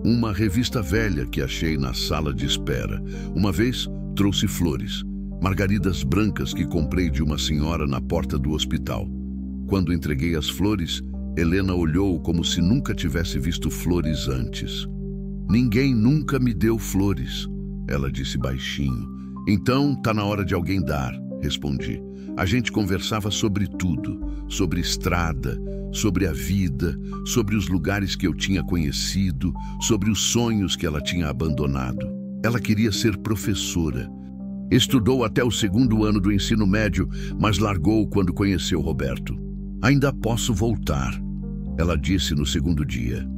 Uma revista velha que achei na sala de espera. Uma vez, trouxe flores. Margaridas brancas que comprei de uma senhora na porta do hospital. Quando entreguei as flores, Helena olhou como se nunca tivesse visto flores antes. Ninguém nunca me deu flores, ela disse baixinho. Então, tá na hora de alguém dar, respondi. A gente conversava sobre tudo, sobre estrada, sobre a vida, sobre os lugares que eu tinha conhecido, sobre os sonhos que ela tinha abandonado. Ela queria ser professora. Estudou até o 2º ano do ensino médio, mas largou quando conheceu Roberto. Ainda posso voltar, ela disse no 2º dia.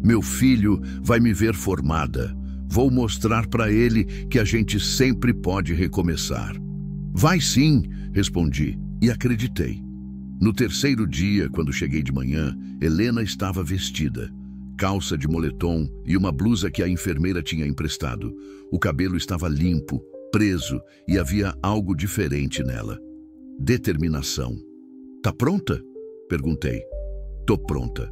Meu filho vai me ver formada. Vou mostrar para ele que a gente sempre pode recomeçar. Vai sim, respondi e acreditei. No 3º dia, quando cheguei de manhã, Helena estava vestida. Calça de moletom e uma blusa que a enfermeira tinha emprestado. O cabelo estava limpo, preso e havia algo diferente nela. Determinação. Tá pronta? Perguntei. Tô pronta.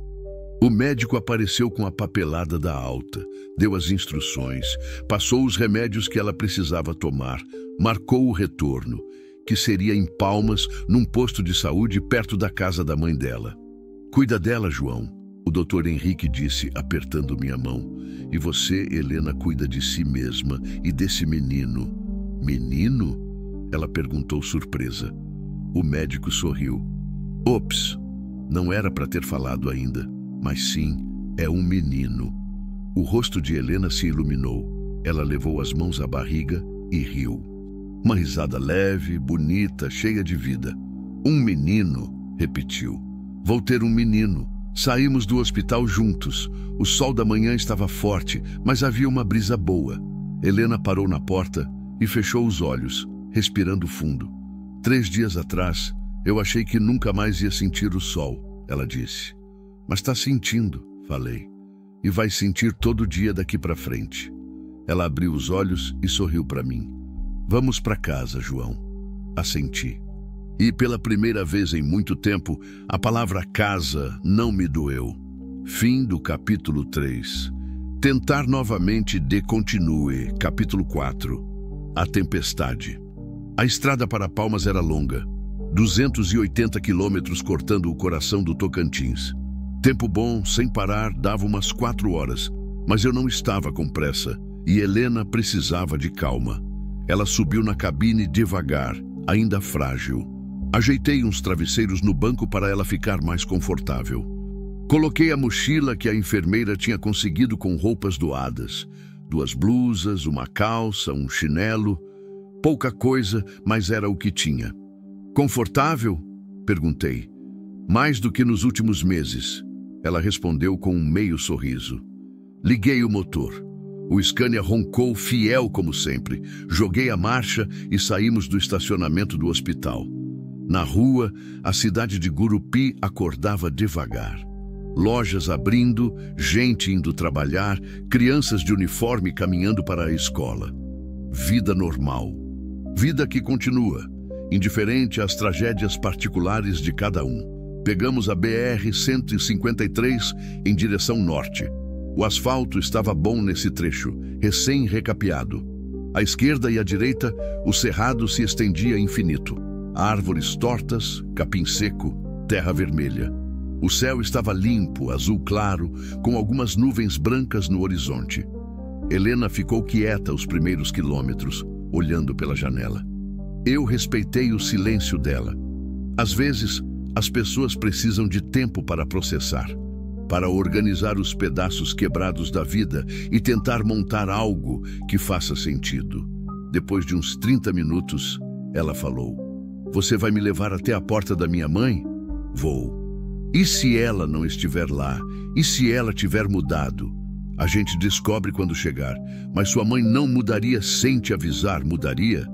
O médico apareceu com a papelada da alta, deu as instruções, passou os remédios que ela precisava tomar, marcou o retorno, que seria em Palmas, num posto de saúde perto da casa da mãe dela. Cuida dela, João, o doutor Henrique disse, apertando minha mão. E você, Helena, cuida de si mesma e desse menino. Menino? Ela perguntou surpresa. O médico sorriu. Ops, não era para ter falado ainda. Mas sim, é um menino. O rosto de Helena se iluminou. Ela levou as mãos à barriga e riu. Uma risada leve, bonita, cheia de vida. Um menino, repetiu. Vou ter um menino. Saímos do hospital juntos. O sol da manhã estava forte, mas havia uma brisa boa. Helena parou na porta e fechou os olhos, respirando fundo. 3 dias atrás, eu achei que nunca mais ia sentir o sol, ela disse. Mas está sentindo, falei, e vai sentir todo dia daqui para frente. Ela abriu os olhos e sorriu para mim. Vamos para casa, João. Assenti. E pela primeira vez em muito tempo, a palavra casa não me doeu. Fim do capítulo 3. Tentar novamente de continue, capítulo 4. A tempestade. A estrada para Palmas era longa, 280 quilômetros cortando o coração do Tocantins. Tempo bom, sem parar, dava umas 4 horas, mas eu não estava com pressa e Helena precisava de calma. Ela subiu na cabine devagar, ainda frágil. Ajeitei uns travesseiros no banco para ela ficar mais confortável. Coloquei a mochila que a enfermeira tinha conseguido com roupas doadas. 2 blusas, uma calça, um chinelo. Pouca coisa, mas era o que tinha. Confortável? Perguntei. Mais do que nos últimos meses. Ela respondeu com um meio sorriso. Liguei o motor. O Scania roncou fiel como sempre. Joguei a marcha e saímos do estacionamento do hospital. Na rua, a cidade de Gurupi acordava devagar. Lojas abrindo, gente indo trabalhar, crianças de uniforme caminhando para a escola. Vida normal. Vida que continua, indiferente às tragédias particulares de cada um. Pegamos a BR-153 em direção norte. O asfalto estava bom nesse trecho, recém-recapeado. À esquerda e à direita, o cerrado se estendia infinito. Árvores tortas, capim seco, terra vermelha. O céu estava limpo, azul claro, com algumas nuvens brancas no horizonte. Helena ficou quieta os primeiros quilômetros, olhando pela janela. Eu respeitei o silêncio dela. Às vezes, as pessoas precisam de tempo para processar, para organizar os pedaços quebrados da vida e tentar montar algo que faça sentido. Depois de uns 30 minutos, ela falou: "Você vai me levar até a porta da minha mãe?" "Vou." "E se ela não estiver lá? E se ela tiver mudado?" "A gente descobre quando chegar, mas sua mãe não mudaria sem te avisar, mudaria?"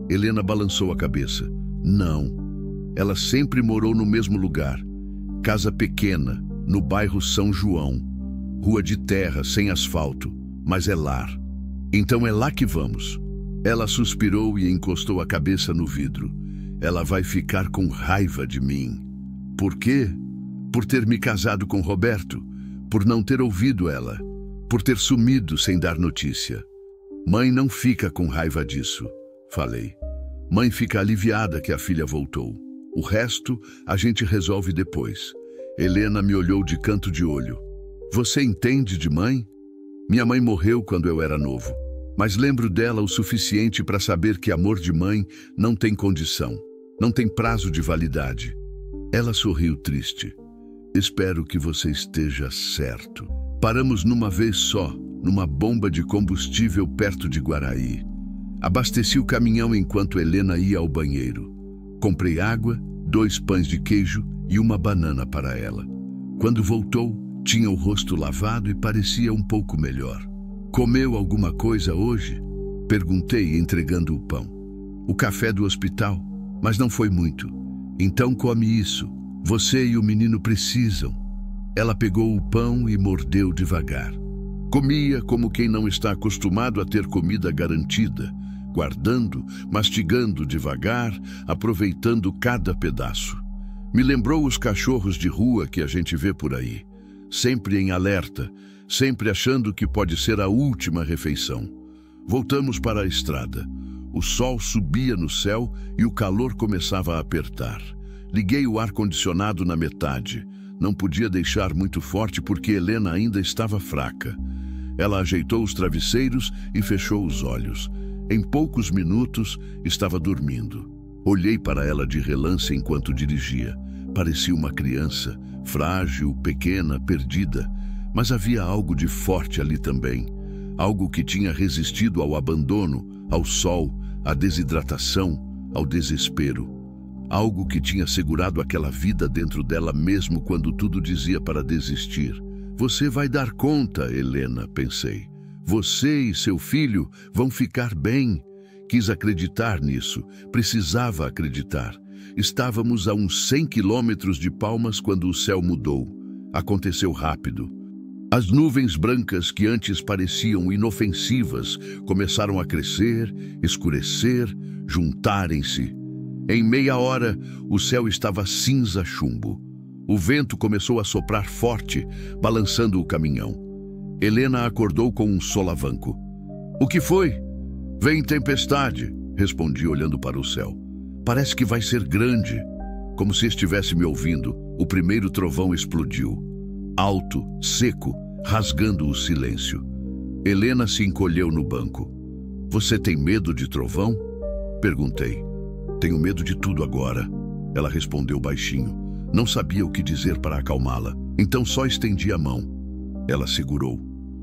Helena balançou a cabeça. "Não. Ela sempre morou no mesmo lugar. Casa pequena, no bairro São João. Rua de terra, sem asfalto, mas é lar. Então é lá que vamos." Ela suspirou e encostou a cabeça no vidro. "Ela vai ficar com raiva de mim." "Por quê?" "Por ter me casado com Roberto, por não ter ouvido ela, por ter sumido sem dar notícia." "Mãe não fica com raiva disso", falei. "Mãe fica aliviada que a filha voltou. O resto a gente resolve depois." Helena me olhou de canto de olho. "Você entende de mãe?" "Minha mãe morreu quando eu era novo, mas lembro dela o suficiente para saber que amor de mãe não tem condição, não tem prazo de validade." Ela sorriu triste. "Espero que você esteja certo." Paramos numa vez só, numa bomba de combustível perto de Guaraí. Abasteci o caminhão enquanto Helena ia ao banheiro. Comprei água, 2 pães de queijo e uma banana para ela. Quando voltou, tinha o rosto lavado e parecia um pouco melhor. "Comeu alguma coisa hoje?" perguntei, entregando o pão. "O café do hospital, mas não foi muito." "Então come isso. Você e o menino precisam." Ela pegou o pão e mordeu devagar. Comia como quem não está acostumado a ter comida garantida, guardando, mastigando devagar, aproveitando cada pedaço. Me lembrou os cachorros de rua que a gente vê por aí, sempre em alerta, sempre achando que pode ser a última refeição. Voltamos para a estrada. O sol subia no céu e o calor começava a apertar. Liguei o ar-condicionado na metade. Não podia deixar muito forte porque Helena ainda estava fraca. Ela ajeitou os travesseiros e fechou os olhos. Em poucos minutos, estava dormindo. Olhei para ela de relance enquanto dirigia. Parecia uma criança, frágil, pequena, perdida. Mas havia algo de forte ali também. Algo que tinha resistido ao abandono, ao sol, à desidratação, ao desespero. Algo que tinha segurado aquela vida dentro dela mesmo quando tudo dizia para desistir. "Você vai dar conta, Helena", pensei. "Você e seu filho vão ficar bem." Quis acreditar nisso, precisava acreditar. Estávamos a uns 100 quilômetros de Palmas quando o céu mudou. Aconteceu rápido. As nuvens brancas que antes pareciam inofensivas começaram a crescer, escurecer, juntarem-se. Em meia hora, o céu estava cinza chumbo. O vento começou a soprar forte, balançando o caminhão. Helena acordou com um solavanco. "O que foi?" "Vem tempestade", respondi olhando para o céu. "Parece que vai ser grande." Como se estivesse me ouvindo, o primeiro trovão explodiu. alto, seco, rasgando o silêncio. Helena se encolheu no banco. Você tem medo de trovão? Perguntei. Tenho medo de tudo agora. Ela respondeu baixinho. Não sabia o que dizer para acalmá-la, então só estendi a mão. Ela segurou.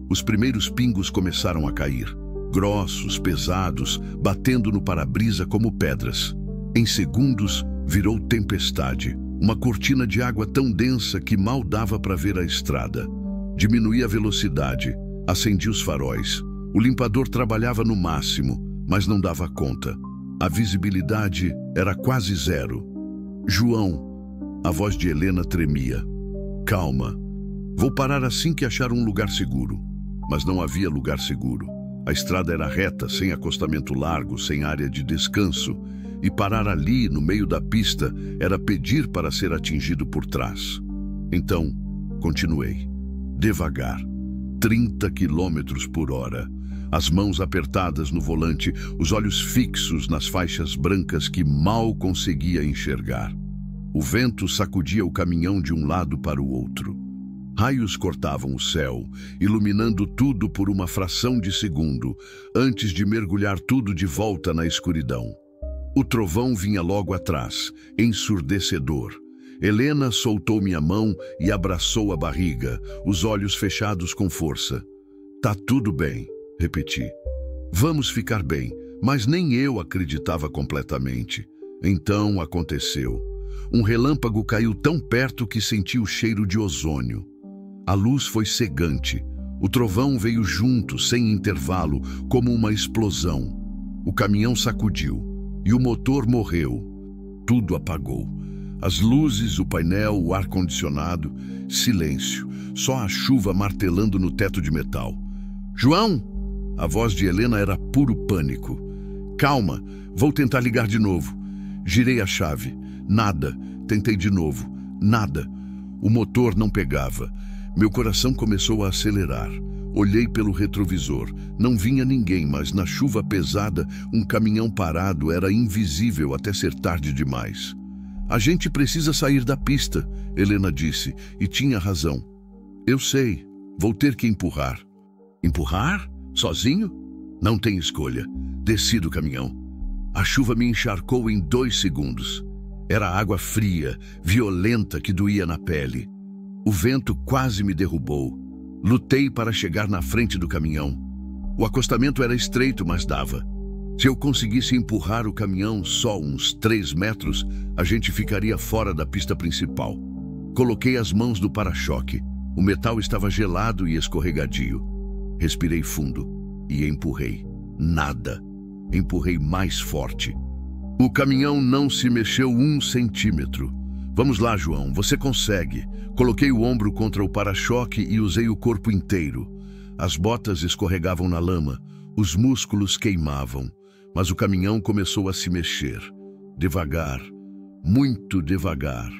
Os primeiros pingos começaram a cair, grossos, pesados, batendo no para-brisa como pedras. Em segundos, virou tempestade, uma cortina de água tão densa que mal dava para ver a estrada. Diminuí a velocidade, acendi os faróis. O limpador trabalhava no máximo, mas não dava conta. A visibilidade era quase zero. João, a voz de Helena tremia. Calma, vou parar assim que achar um lugar seguro. Mas não havia lugar seguro. A estrada era reta, sem acostamento largo, sem área de descanso. E parar ali, no meio da pista, era pedir para ser atingido por trás. Então, continuei. Devagar. 30 quilômetros por hora. As mãos apertadas no volante, os olhos fixos nas faixas brancas que mal conseguia enxergar. O vento sacudia o caminhão de um lado para o outro. Raios cortavam o céu, iluminando tudo por uma fração de segundo, antes de mergulhar tudo de volta na escuridão. O trovão vinha logo atrás, ensurdecedor. Helena soltou minha mão e abraçou a barriga, os olhos fechados com força. Tá tudo bem, repeti. Vamos ficar bem, mas nem eu acreditava completamente. Então aconteceu. Um relâmpago caiu tão perto que senti o cheiro de ozônio. A luz foi cegante. O trovão veio junto, sem intervalo, como uma explosão. O caminhão sacudiu e o motor morreu. Tudo apagou. As luzes, o painel, o ar-condicionado, silêncio. Só a chuva martelando no teto de metal. João! A voz de Helena era puro pânico. Calma, vou tentar ligar de novo. Girei a chave. Nada. Tentei de novo. Nada. O motor não pegava. Meu coração começou a acelerar. Olhei pelo retrovisor. Não vinha ninguém, mas na chuva pesada, um caminhão parado era invisível até ser tarde demais. A gente precisa sair da pista, Helena disse, e tinha razão. Eu sei, vou ter que empurrar. Empurrar? Sozinho? Não tem escolha. Desci do caminhão. A chuva me encharcou em 2 segundos. Era água fria, violenta, que doía na pele. O vento quase me derrubou. Lutei para chegar na frente do caminhão. O acostamento era estreito, mas dava. Se eu conseguisse empurrar o caminhão só uns 3 metros, a gente ficaria fora da pista principal. Coloquei as mãos no para-choque. O metal estava gelado e escorregadio. Respirei fundo e empurrei. Nada. Empurrei mais forte. O caminhão não se mexeu 1 centímetro. Vamos lá, João, você consegue. Coloquei o ombro contra o para-choque e usei o corpo inteiro. As botas escorregavam na lama, os músculos queimavam, mas o caminhão começou a se mexer. Devagar, muito devagar.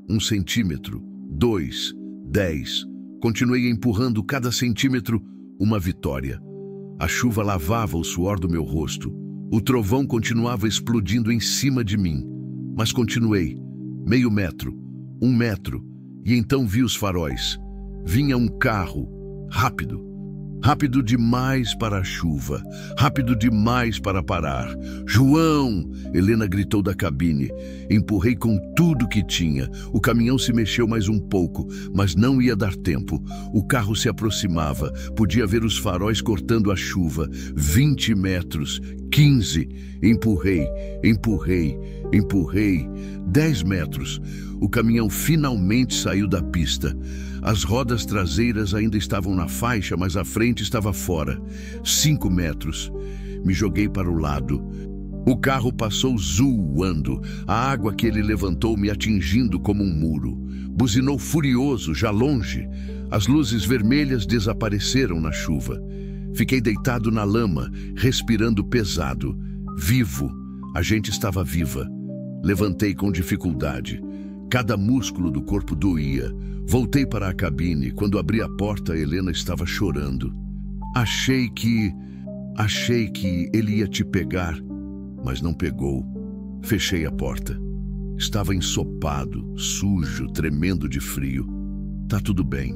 1 centímetro, 2, 10. Continuei empurrando cada centímetro, uma vitória. A chuva lavava o suor do meu rosto. O trovão continuava explodindo em cima de mim. Mas continuei. Meio metro, 1 metro, e então vi os faróis. Vinha um carro, rápido. Rápido demais para a chuva, rápido demais para parar. João! Helena gritou da cabine. Empurrei com tudo que tinha. O caminhão se mexeu mais um pouco, mas não ia dar tempo. O carro se aproximava. Podia ver os faróis cortando a chuva. 20 metros, 15. Empurrei, empurrei, empurrei. 10 metros. O caminhão finalmente saiu da pista. As rodas traseiras ainda estavam na faixa, mas a frente estava fora. 5 metros. Me joguei para o lado. O carro passou zoando. A água que ele levantou me atingindo como um muro. Buzinou furioso, já longe. As luzes vermelhas desapareceram na chuva. Fiquei deitado na lama, respirando pesado. Vivo. A gente estava viva. Levantei com dificuldade. Cada músculo do corpo doía. Voltei para a cabine. Quando abri a porta, Helena estava chorando. Achei que ele ia te pegar, mas não pegou. Fechei a porta. Estava ensopado, sujo, tremendo de frio. Tá tudo bem.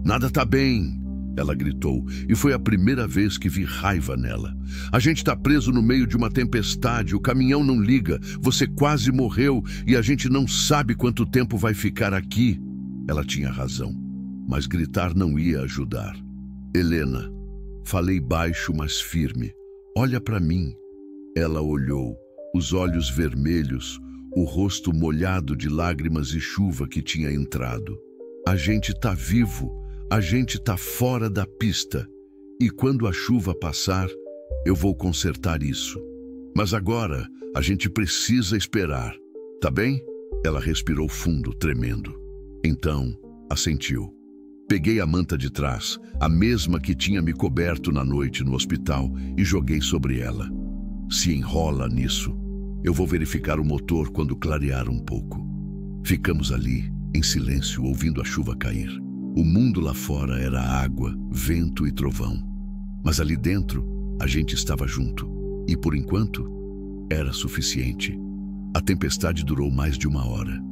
Nada tá bem, ela gritou, e foi a primeira vez que vi raiva nela. A gente tá preso no meio de uma tempestade, o caminhão não liga, você quase morreu e a gente não sabe quanto tempo vai ficar aqui. Ela tinha razão, mas gritar não ia ajudar. Helena, falei baixo, mas firme. Olha para mim. Ela olhou, os olhos vermelhos, o rosto molhado de lágrimas e chuva que tinha entrado. A gente tá vivo, a gente tá fora da pista. E quando a chuva passar, eu vou consertar isso. Mas agora, a gente precisa esperar. Tá bem? Ela respirou fundo, tremendo. Então, assentiu. Peguei a manta de trás, a mesma que tinha me coberto na noite no hospital, e joguei sobre ela. Se enrola nisso. Eu vou verificar o motor quando clarear um pouco. Ficamos ali, em silêncio, ouvindo a chuva cair. O mundo lá fora era água, vento e trovão. Mas ali dentro, a gente estava junto. E por enquanto, era suficiente. A tempestade durou mais de 1 hora.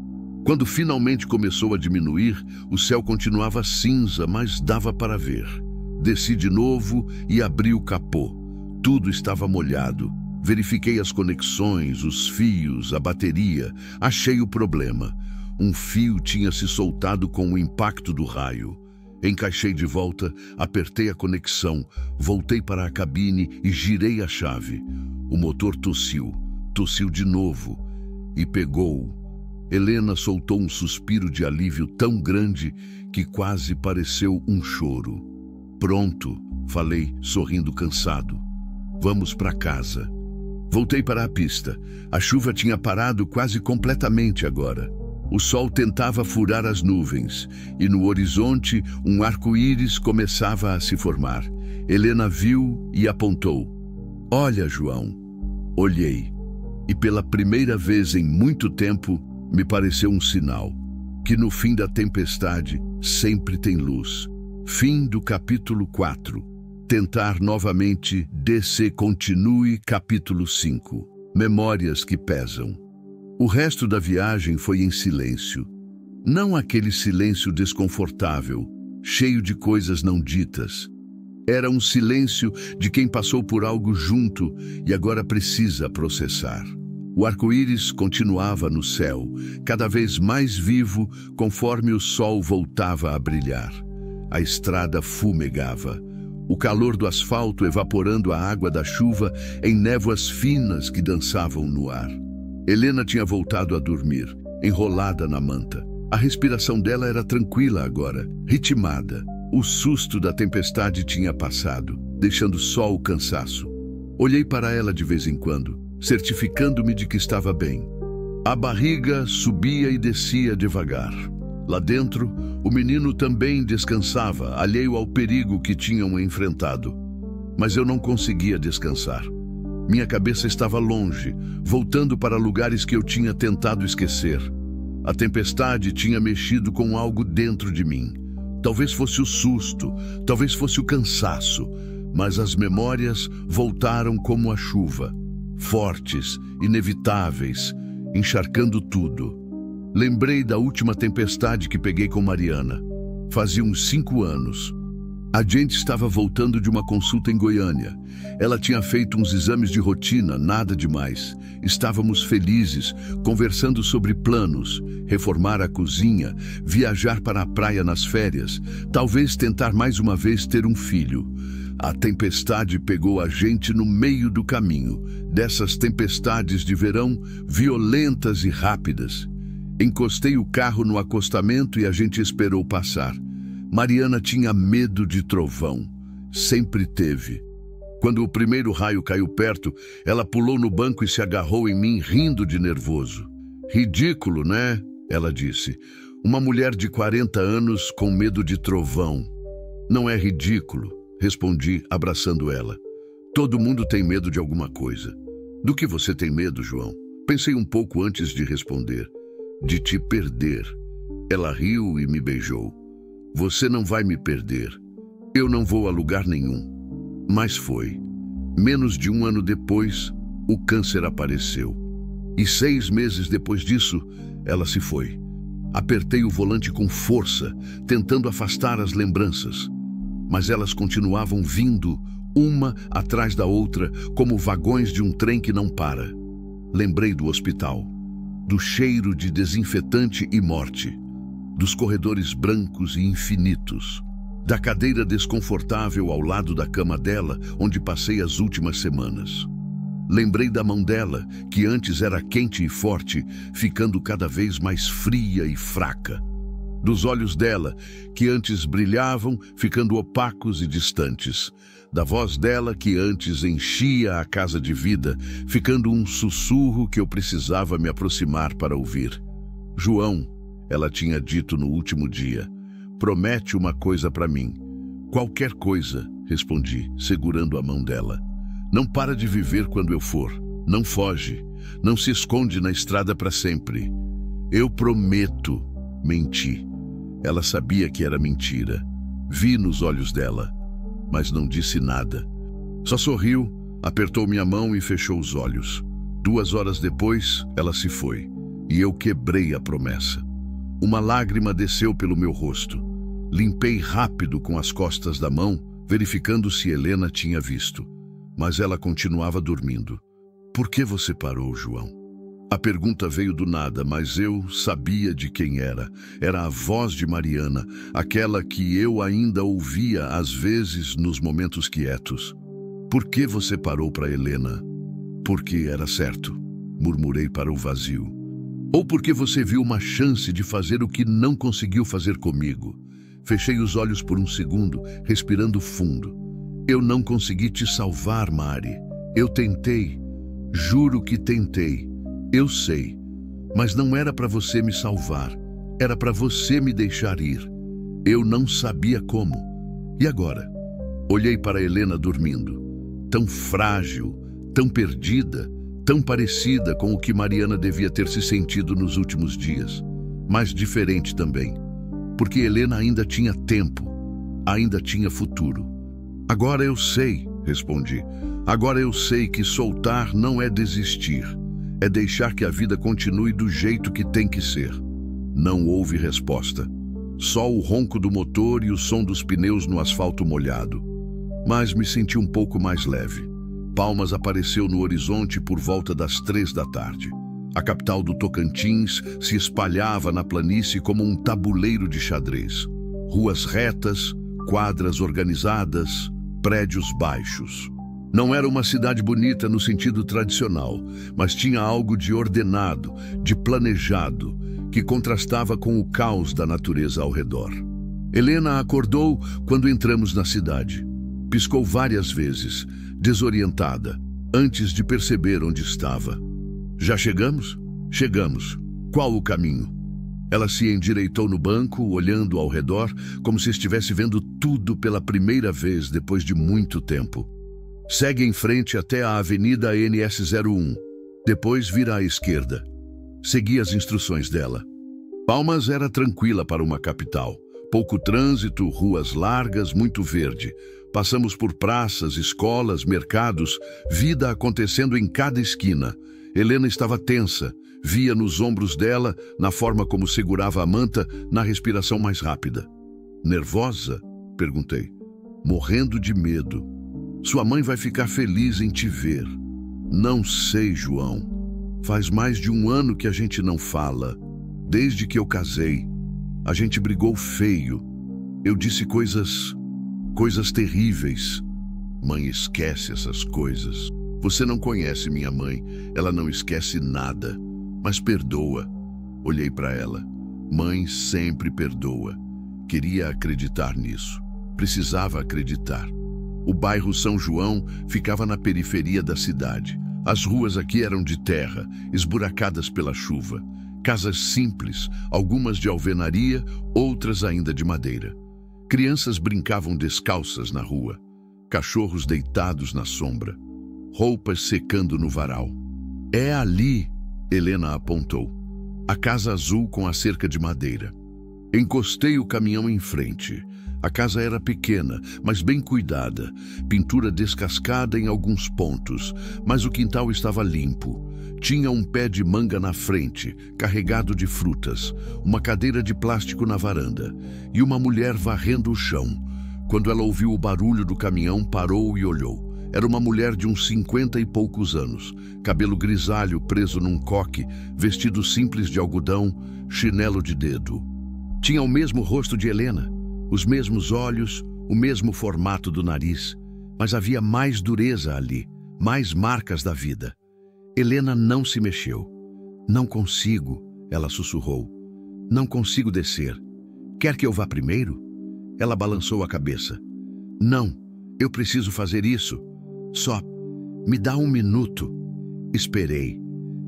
Quando finalmente começou a diminuir, o céu continuava cinza, mas dava para ver. Desci de novo e abri o capô. Tudo estava molhado. Verifiquei as conexões, os fios, a bateria. Achei o problema. Um fio tinha se soltado com o impacto do raio. Encaixei de volta, apertei a conexão, voltei para a cabine e girei a chave. O motor tossiu de novo e pegou. Helena soltou um suspiro de alívio tão grande que quase pareceu um choro. Pronto, falei, sorrindo cansado. Vamos para casa. Voltei para a pista. A chuva tinha parado quase completamente agora. O sol tentava furar as nuvens, e no horizonte um arco-íris começava a se formar. Helena viu e apontou. Olha, João. Olhei, e pela primeira vez em muito tempo, me pareceu um sinal, que no fim da tempestade sempre tem luz. Fim do capítulo 4. Tentar novamente, DC continue, capítulo 5. Memórias que pesam. O resto da viagem foi em silêncio. Não aquele silêncio desconfortável, cheio de coisas não ditas. Era um silêncio de quem passou por algo junto e agora precisa processar. O arco-íris continuava no céu, cada vez mais vivo conforme o sol voltava a brilhar. A estrada fumegava. O calor do asfalto evaporando a água da chuva em névoas finas que dançavam no ar. Helena tinha voltado a dormir, enrolada na manta. A respiração dela era tranquila agora, ritmada. O susto da tempestade tinha passado, deixando só o cansaço. Olhei para ela de vez em quando, certificando-me de que estava bem. A barriga subia e descia devagar. Lá dentro, o menino também descansava, alheio ao perigo que tinham enfrentado. Mas eu não conseguia descansar. Minha cabeça estava longe, voltando para lugares que eu tinha tentado esquecer. A tempestade tinha mexido com algo dentro de mim. Talvez fosse o susto, talvez fosse o cansaço, mas as memórias voltaram como a chuva, fortes, inevitáveis, encharcando tudo. Lembrei da última tempestade que peguei com Mariana. Fazia uns 5 anos. A gente estava voltando de uma consulta em Goiânia. Ela tinha feito uns exames de rotina, nada demais. Estávamos felizes, conversando sobre planos, reformar a cozinha, viajar para a praia nas férias, talvez tentar mais uma vez ter um filho. A tempestade pegou a gente no meio do caminho, dessas tempestades de verão violentas e rápidas. Encostei o carro no acostamento e a gente esperou passar. Mariana tinha medo de trovão. Sempre teve. Quando o primeiro raio caiu perto, ela pulou no banco e se agarrou em mim, rindo de nervoso. Ridículo, né? Ela disse. Uma mulher de 40 anos com medo de trovão. Não é ridículo, respondi, abraçando ela. Todo mundo tem medo de alguma coisa. Do que você tem medo, João? Pensei um pouco antes de responder. De te perder. Ela riu e me beijou. Você não vai me perder. Eu não vou a lugar nenhum. Mas foi. Menos de 1 ano depois, o câncer apareceu. E 6 meses depois disso, ela se foi. Apertei o volante com força, tentando afastar as lembranças. Mas elas continuavam vindo, uma atrás da outra, como vagões de um trem que não para. Lembrei do hospital, do cheiro de desinfetante e morte, dos corredores brancos e infinitos, da cadeira desconfortável ao lado da cama dela, onde passei as últimas semanas. Lembrei da mão dela, que antes era quente e forte, ficando cada vez mais fria e fraca. Dos olhos dela, que antes brilhavam, ficando opacos e distantes. Da voz dela, que antes enchia a casa de vida, ficando um sussurro que eu precisava me aproximar para ouvir. João, ela tinha dito no último dia, promete uma coisa para mim. Qualquer coisa, respondi, segurando a mão dela. Não para de viver quando eu for. Não foge. Não se esconde na estrada para sempre. Eu prometo. Menti. Ela sabia que era mentira. Vi nos olhos dela, mas não disse nada. Só sorriu, apertou minha mão e fechou os olhos. 2 horas depois, ela se foi, e eu quebrei a promessa. Uma lágrima desceu pelo meu rosto. Limpei rápido com as costas da mão, verificando se Helena tinha visto. Mas ela continuava dormindo. Por que você parou, João? A pergunta veio do nada, mas eu sabia de quem era. Era a voz de Mariana, aquela que eu ainda ouvia às vezes nos momentos quietos. Por que você parou para Helena? Porque era certo, murmurei para o vazio. Ou porque você viu uma chance de fazer o que não conseguiu fazer comigo? Fechei os olhos por um segundo, respirando fundo. Eu não consegui te salvar, Mari. Eu tentei. Juro que tentei. Eu sei. Mas não era para você me salvar. Era para você me deixar ir. Eu não sabia como. E agora? Olhei para Helena dormindo. Tão frágil, tão perdida, tão parecida com o que Mariana devia ter se sentido nos últimos dias. Mas diferente também. Porque Helena ainda tinha tempo. Ainda tinha futuro. Agora eu sei, respondi. Agora eu sei que soltar não é desistir. É deixar que a vida continue do jeito que tem que ser. Não houve resposta. Só o ronco do motor e o som dos pneus no asfalto molhado. Mas me senti um pouco mais leve. Palmas apareceu no horizonte por volta das 3 da tarde. A capital do Tocantins se espalhava na planície como um tabuleiro de xadrez. Ruas retas, quadras organizadas, prédios baixos. Não era uma cidade bonita no sentido tradicional, mas tinha algo de ordenado, de planejado, que contrastava com o caos da natureza ao redor. Helena acordou quando entramos na cidade. Piscou várias vezes, desorientada, antes de perceber onde estava. Já chegamos? Chegamos. Qual o caminho? Ela se endireitou no banco, olhando ao redor, como se estivesse vendo tudo pela primeira vez depois de muito tempo. Segue em frente até a Avenida NS01. Depois vira à esquerda. Segui as instruções dela. Palmas era tranquila para uma capital. Pouco trânsito, ruas largas, muito verde. Passamos por praças, escolas, mercados, vida acontecendo em cada esquina. Helena estava tensa. Via nos ombros dela, na forma como segurava a manta, na respiração mais rápida. Nervosa? Perguntei. Morrendo de medo. Sua mãe vai ficar feliz em te ver. Não sei, João. Faz mais de 1 ano que a gente não fala. Desde que eu casei. A gente brigou feio. Eu disse coisas terríveis. Mãe, esquece essas coisas. Você não conhece minha mãe. Ela não esquece nada. Mas perdoa. Olhei para ela. Mãe sempre perdoa. Queria acreditar nisso. Precisava acreditar. O bairro São João ficava na periferia da cidade. As ruas aqui eram de terra, esburacadas pela chuva. Casas simples, algumas de alvenaria, outras ainda de madeira. Crianças brincavam descalças na rua. Cachorros deitados na sombra. Roupas secando no varal. É ali, Helena apontou. A casa azul com a cerca de madeira. Encostei o caminhão em frente. A casa era pequena, mas bem cuidada, pintura descascada em alguns pontos, mas o quintal estava limpo. Tinha um pé de manga na frente, carregado de frutas, uma cadeira de plástico na varanda e uma mulher varrendo o chão. Quando ela ouviu o barulho do caminhão, parou e olhou. Era uma mulher de uns 50 e poucos anos, cabelo grisalho preso num coque, vestido simples de algodão, chinelo de dedo. Tinha o mesmo rosto de Helena, os mesmos olhos, o mesmo formato do nariz, mas havia mais dureza ali, mais marcas da vida. Helena não se mexeu. Não consigo, ela sussurrou. Não consigo descer. Quer que eu vá primeiro? Ela balançou a cabeça. Não, eu preciso fazer isso. Só me dá um minuto. Esperei.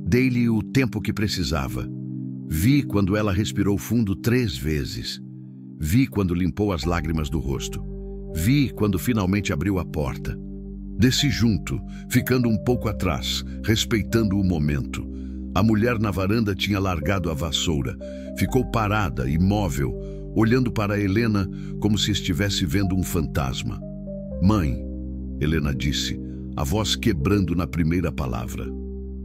Dei-lhe o tempo que precisava. Vi quando ela respirou fundo 3 vezes. Vi quando limpou as lágrimas do rosto. Vi quando finalmente abriu a porta. Desci junto, ficando um pouco atrás, respeitando o momento. A mulher na varanda tinha largado a vassoura. Ficou parada, imóvel, olhando para Helena como se estivesse vendo um fantasma. Mãe, Helena disse, a voz quebrando na primeira palavra.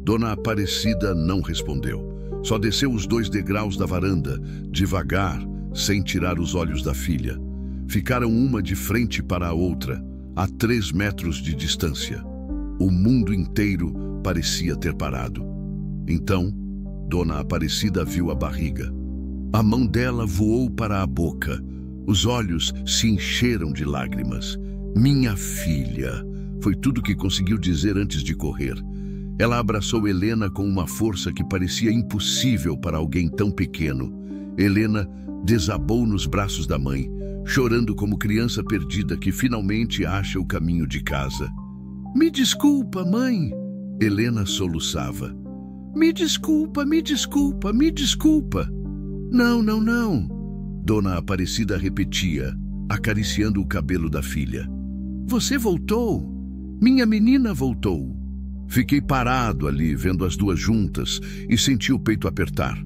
Dona Aparecida não respondeu. Só desceu os 2 degraus da varanda, devagar, sem tirar os olhos da filha. Ficaram uma de frente para a outra, a 3 metros de distância. O mundo inteiro parecia ter parado. Então, Dona Aparecida viu a barriga. A mão dela voou para a boca. Os olhos se encheram de lágrimas. Minha filha, foi tudo que conseguiu dizer antes de correr. Ela abraçou Helena com uma força que parecia impossível para alguém tão pequeno. Helena desabou nos braços da mãe, chorando como criança perdida que finalmente acha o caminho de casa. Me desculpa, mãe, Helena soluçava. Me desculpa, me desculpa, me desculpa. Não, não, não, Dona Aparecida repetia, acariciando o cabelo da filha. Você voltou. Minha menina voltou. Fiquei parado ali, vendo as 2 juntas, e senti o peito apertar,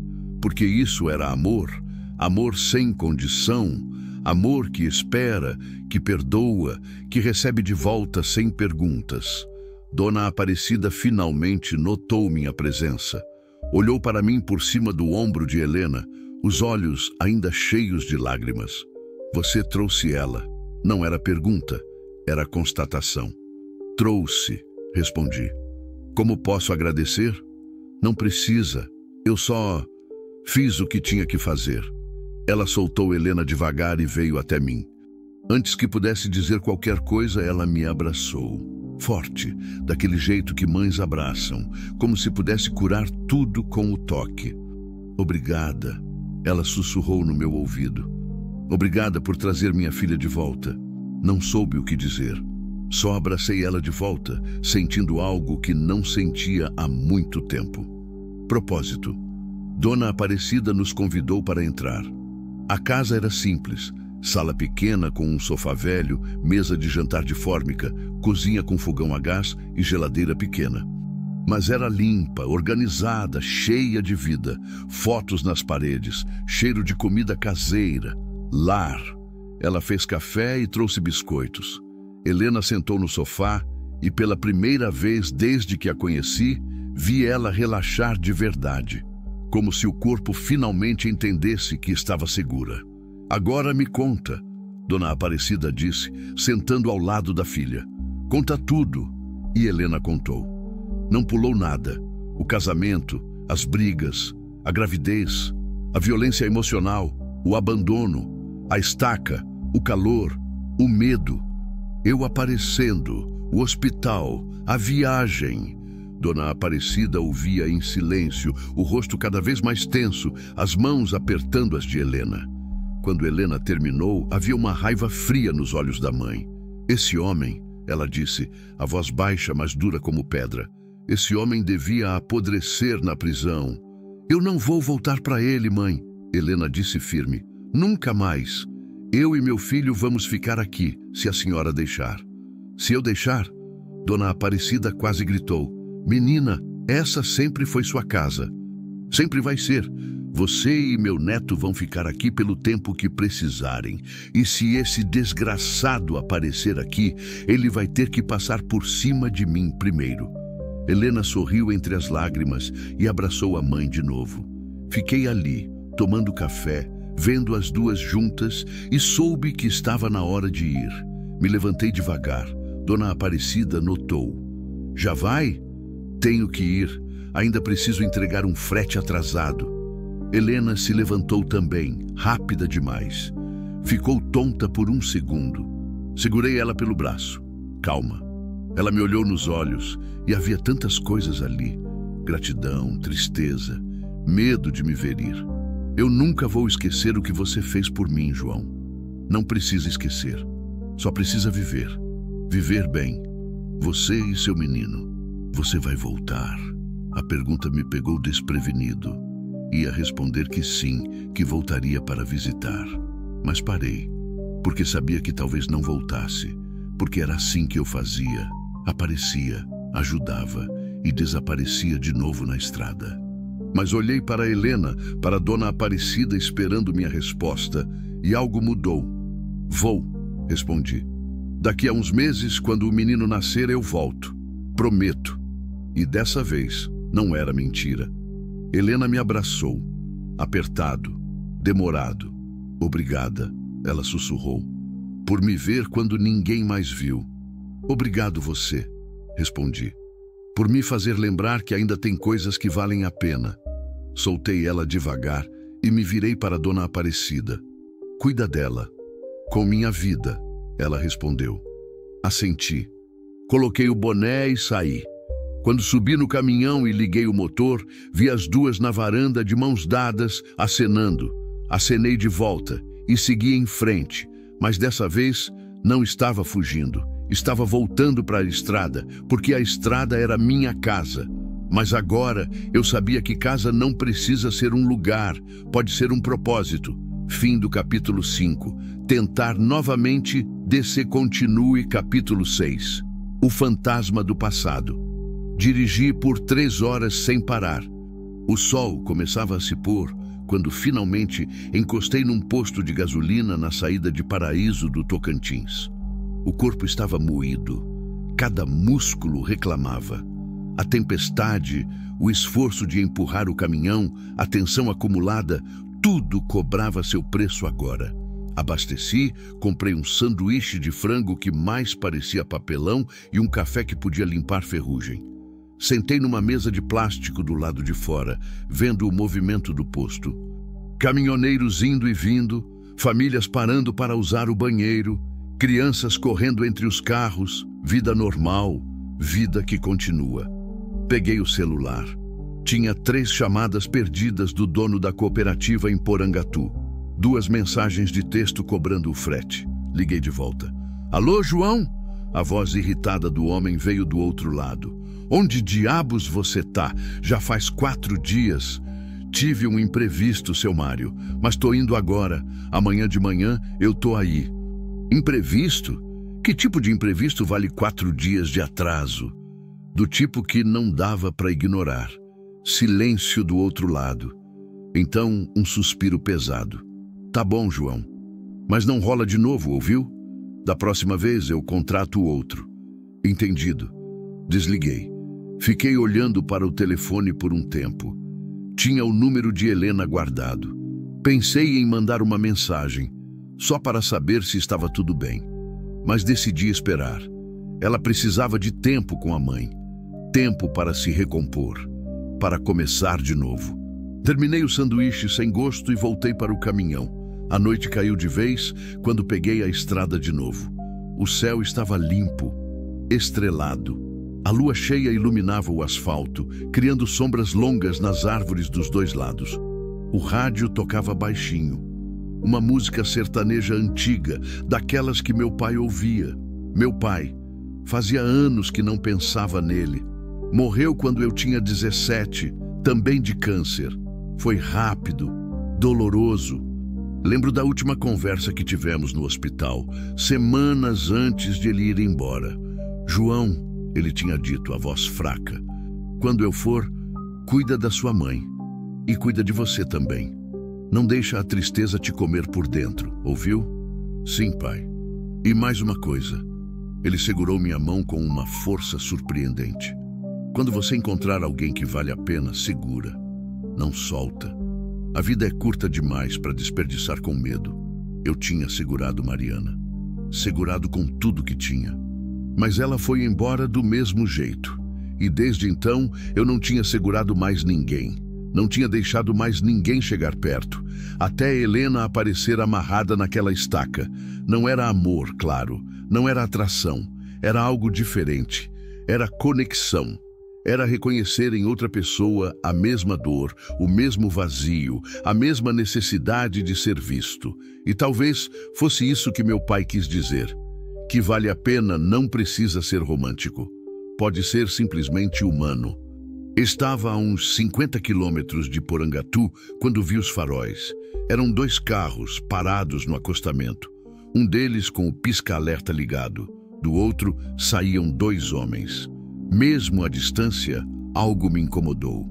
porque isso era amor, amor sem condição, amor que espera, que perdoa, que recebe de volta sem perguntas. Dona Aparecida finalmente notou minha presença. Olhou para mim por cima do ombro de Helena, os olhos ainda cheios de lágrimas. Você trouxe ela. Não era pergunta, era constatação. Trouxe, respondi. Como posso agradecer? Não precisa. Eu só fiz o que tinha que fazer. Ela soltou Helena devagar e veio até mim. Antes que pudesse dizer qualquer coisa, ela me abraçou. Forte, daquele jeito que mães abraçam, como se pudesse curar tudo com o toque. Obrigada, ela sussurrou no meu ouvido. Obrigada por trazer minha filha de volta. Não soube o que dizer. Só abracei ela de volta, sentindo algo que não sentia há muito tempo. Propósito. Dona Aparecida nos convidou para entrar. A casa era simples. Sala pequena com um sofá velho, mesa de jantar de fórmica, cozinha com fogão a gás e geladeira pequena. Mas era limpa, organizada, cheia de vida. Fotos nas paredes, cheiro de comida caseira, lar. Ela fez café e trouxe biscoitos. Helena sentou no sofá e, pela primeira vez desde que a conheci, vi ela relaxar de verdade, como se o corpo finalmente entendesse que estava segura. Agora me conta, Dona Aparecida disse, sentando ao lado da filha. Conta tudo. E Helena contou. Não pulou nada. O casamento, as brigas, a gravidez, a violência emocional, o abandono, a estaca, o calor, o medo. Eu aparecendo, o hospital, a viagem. Dona Aparecida ouvia em silêncio, o rosto cada vez mais tenso, as mãos apertando as de Helena. Quando Helena terminou, havia uma raiva fria nos olhos da mãe. Esse homem, ela disse, a voz baixa, mas dura como pedra. Esse homem devia apodrecer na prisão. Eu não vou voltar para ele, mãe, Helena disse firme. Nunca mais. Eu e meu filho vamos ficar aqui, se a senhora deixar. Se eu deixar? Dona Aparecida quase gritou. Menina, essa sempre foi sua casa. Sempre vai ser. Você e meu neto vão ficar aqui pelo tempo que precisarem. E se esse desgraçado aparecer aqui, ele vai ter que passar por cima de mim primeiro. Helena sorriu entre as lágrimas e abraçou a mãe de novo. Fiquei ali, tomando café, vendo as duas juntas e soube que estava na hora de ir. Me levantei devagar. Dona Aparecida notou. Já vai? Tenho que ir. Ainda preciso entregar um frete atrasado. Helena se levantou também, rápida demais. Ficou tonta por um segundo. Segurei ela pelo braço. Calma. Ela me olhou nos olhos e havia tantas coisas ali. Gratidão, tristeza, medo de me ver ir. Eu nunca vou esquecer o que você fez por mim, João. Não precisa esquecer. Só precisa viver. Viver bem. Você e seu menino. Você vai voltar? A pergunta me pegou desprevenido. Ia responder que sim, que voltaria para visitar. Mas parei, porque sabia que talvez não voltasse, porque era assim que eu fazia. Aparecia, ajudava e desaparecia de novo na estrada. Mas olhei para Helena, para Dona Aparecida esperando minha resposta, e algo mudou. Vou, respondi. Daqui a uns meses, quando o menino nascer, eu volto. Prometo. E dessa vez, não era mentira. Helena me abraçou, apertado, demorado. Obrigada, ela sussurrou, por me ver quando ninguém mais viu. Obrigado você, respondi, por me fazer lembrar que ainda tem coisas que valem a pena. Soltei ela devagar e me virei para Dona Aparecida. Cuida dela. Com minha vida, ela respondeu. Assenti. Coloquei o boné e saí. Quando subi no caminhão e liguei o motor, vi as duas na varanda de mãos dadas, acenando. Acenei de volta e segui em frente, mas dessa vez não estava fugindo. Estava voltando para a estrada, porque a estrada era minha casa. Mas agora eu sabia que casa não precisa ser um lugar, pode ser um propósito. Fim do capítulo 5. Tentar novamente, DC continue, capítulo 6. O fantasma do passado. Dirigi por 3 horas sem parar. O sol começava a se pôr quando finalmente encostei num posto de gasolina na saída de Paraíso do Tocantins. O corpo estava moído. Cada músculo reclamava. A tempestade, o esforço de empurrar o caminhão, a tensão acumulada, tudo cobrava seu preço agora. Abasteci, comprei um sanduíche de frango que mais parecia papelão e um café que podia limpar ferrugem. Sentei numa mesa de plástico do lado de fora, vendo o movimento do posto. Caminhoneiros indo e vindo, famílias parando para usar o banheiro, crianças correndo entre os carros, vida normal, vida que continua. Peguei o celular. Tinha 3 chamadas perdidas do dono da cooperativa em Porangatu. 2 mensagens de texto cobrando o frete. Liguei de volta. Alô, João? A voz irritada do homem veio do outro lado. Onde diabos você tá? Já faz 4 dias. Tive um imprevisto, seu Mário, mas tô indo agora. Amanhã de manhã eu tô aí. Imprevisto? Que tipo de imprevisto vale 4 dias de atraso? Do tipo que não dava para ignorar. Silêncio do outro lado. Então, um suspiro pesado. Tá bom, João. Mas não rola de novo, ouviu? Da próxima vez eu contrato outro. Entendido. Desliguei. Fiquei olhando para o telefone por um tempo. Tinha o número de Helena guardado. Pensei em mandar uma mensagem, só para saber se estava tudo bem. Mas decidi esperar. Ela precisava de tempo com a mãe. Tempo para se recompor. Para começar de novo. Terminei o sanduíche sem gosto e voltei para o caminhão. A noite caiu de vez quando peguei a estrada de novo. O céu estava limpo, estrelado. A lua cheia iluminava o asfalto, criando sombras longas nas árvores dos 2 lados. O rádio tocava baixinho. Uma música sertaneja antiga, daquelas que meu pai ouvia. Meu pai. Fazia anos que não pensava nele. Morreu quando eu tinha 17, também de câncer. Foi rápido, doloroso. Lembro da última conversa que tivemos no hospital, semanas antes de ele ir embora. João, ele tinha dito, a voz fraca, quando eu for, cuida da sua mãe. E cuida de você também. Não deixa a tristeza te comer por dentro, ouviu? Sim, pai. E mais uma coisa. Ele segurou minha mão com uma força surpreendente. Quando você encontrar alguém que vale a pena, segura. Não solta. A vida é curta demais para desperdiçar com medo. Eu tinha segurado Mariana. Segurado com tudo que tinha. Mas ela foi embora do mesmo jeito. E desde então, eu não tinha segurado mais ninguém. Não tinha deixado mais ninguém chegar perto. Até Helena aparecer amarrada naquela estaca. Não era amor, claro. Não era atração. Era algo diferente. Era conexão. Era reconhecer em outra pessoa a mesma dor, o mesmo vazio, a mesma necessidade de ser visto. E talvez fosse isso que meu pai quis dizer. Que vale a pena não precisa ser romântico. Pode ser simplesmente humano. Estava a uns 50 quilômetros de Porangatu quando vi os faróis. Eram 2 carros parados no acostamento. Um deles com o pisca-alerta ligado. Do outro saíam 2 homens. Mesmo à distância, algo me incomodou.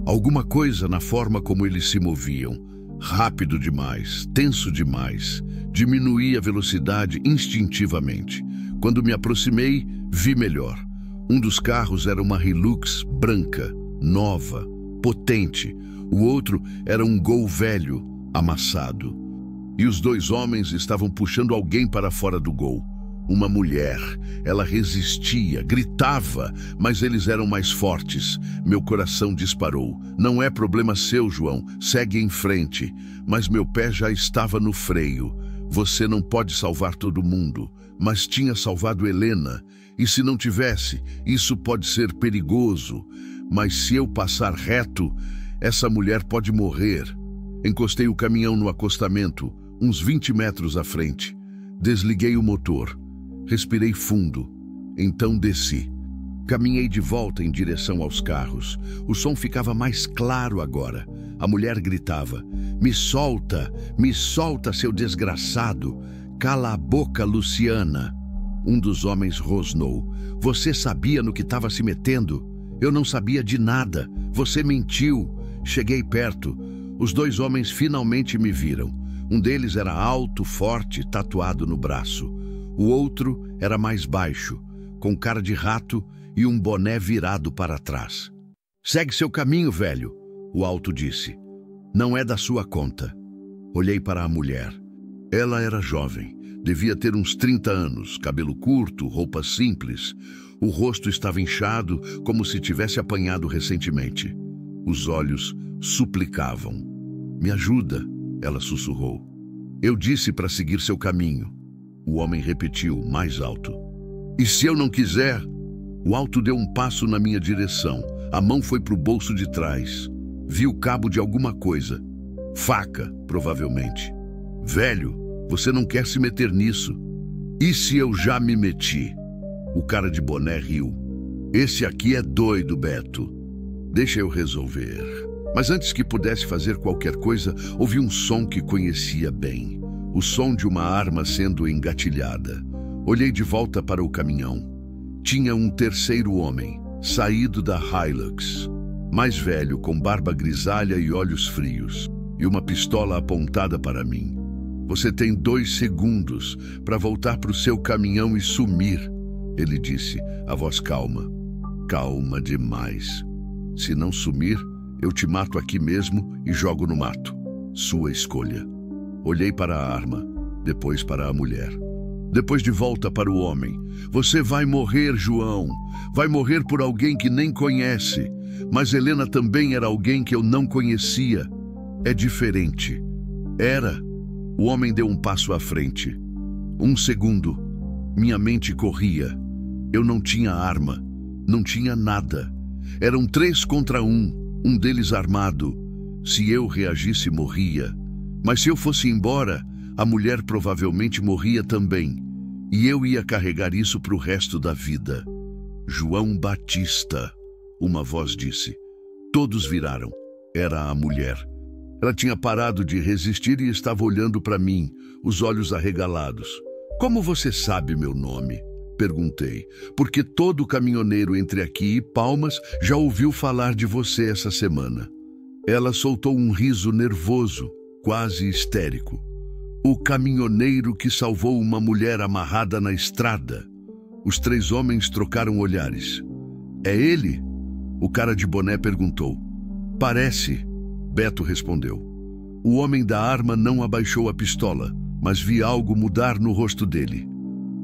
Alguma coisa na forma como eles se moviam. Rápido demais, tenso demais. Diminuí a velocidade instintivamente. Quando me aproximei, vi melhor. Um dos carros era uma Hilux branca, nova, potente. O outro era um Gol velho, amassado. E os 2 homens estavam puxando alguém para fora do Gol. Uma mulher. Ela resistia, gritava, mas eles eram mais fortes. Meu coração disparou. Não é problema seu, João. Segue em frente. Mas meu pé já estava no freio. Você não pode salvar todo mundo, mas tinha salvado Helena. E se não tivesse, isso pode ser perigoso. Mas se eu passar reto, essa mulher pode morrer. Encostei o caminhão no acostamento, uns 20 metros à frente. Desliguei o motor. Respirei fundo. Então desci. Caminhei de volta em direção aos carros. O som ficava mais claro agora. A mulher gritava: me solta, seu desgraçado. Cala a boca, Luciana. Um dos homens rosnou. Você sabia no que estava se metendo? Eu não sabia de nada. Você mentiu. Cheguei perto. Os 2 homens finalmente me viram. Um deles era alto, forte, tatuado no braço. O outro era mais baixo, com cara de rato e um boné virado para trás. Segue seu caminho, velho, o alto disse. Não é da sua conta. Olhei para a mulher. Ela era jovem, devia ter uns 30 anos, cabelo curto, roupa simples. O rosto estava inchado, como se tivesse apanhado recentemente. Os olhos suplicavam. Me ajuda, ela sussurrou. Eu disse para seguir seu caminho. O homem repetiu, mais alto. E se eu não quiser? O alto deu um passo na minha direção. A mão foi para o bolso de trás. Vi o cabo de alguma coisa. Faca, provavelmente. Velho, você não quer se meter nisso. E se eu já me meti? O cara de boné riu. Esse aqui é doido, Beto. Deixa eu resolver. Mas antes que pudesse fazer qualquer coisa, ouvi um som que conhecia bem. O som de uma arma sendo engatilhada. Olhei de volta para o caminhão. Tinha um terceiro homem, saído da Hilux. Mais velho, com barba grisalha e olhos frios. E uma pistola apontada para mim. Você tem 2 segundos para voltar para o seu caminhão e sumir, ele disse, a voz calma. Calma demais. Se não sumir, eu te mato aqui mesmo e jogo no mato. Sua escolha. Olhei para a arma, depois para a mulher. Depois de volta para o homem. Você vai morrer, João. Vai morrer por alguém que nem conhece. Mas Helena também era alguém que eu não conhecia. É diferente. Era. O homem deu um passo à frente. 1 segundo. Minha mente corria. Eu não tinha arma. Não tinha nada. Eram 3 contra 1. Um deles armado. Se eu reagisse, morria. Mas se eu fosse embora, a mulher provavelmente morria também. E eu ia carregar isso para o resto da vida. João Batista, uma voz disse. Todos viraram. Era a mulher. Ela tinha parado de resistir e estava olhando para mim, os olhos arregalados. Como você sabe meu nome? Perguntei. Porque todo caminhoneiro entre aqui e Palmas já ouviu falar de você essa semana. Ela soltou um riso nervoso, quase histérico. O caminhoneiro que salvou uma mulher amarrada na estrada. Os 3 homens trocaram olhares. É ele? O cara de boné perguntou. Parece, Beto respondeu. O homem da arma não abaixou a pistola, mas vi algo mudar no rosto dele.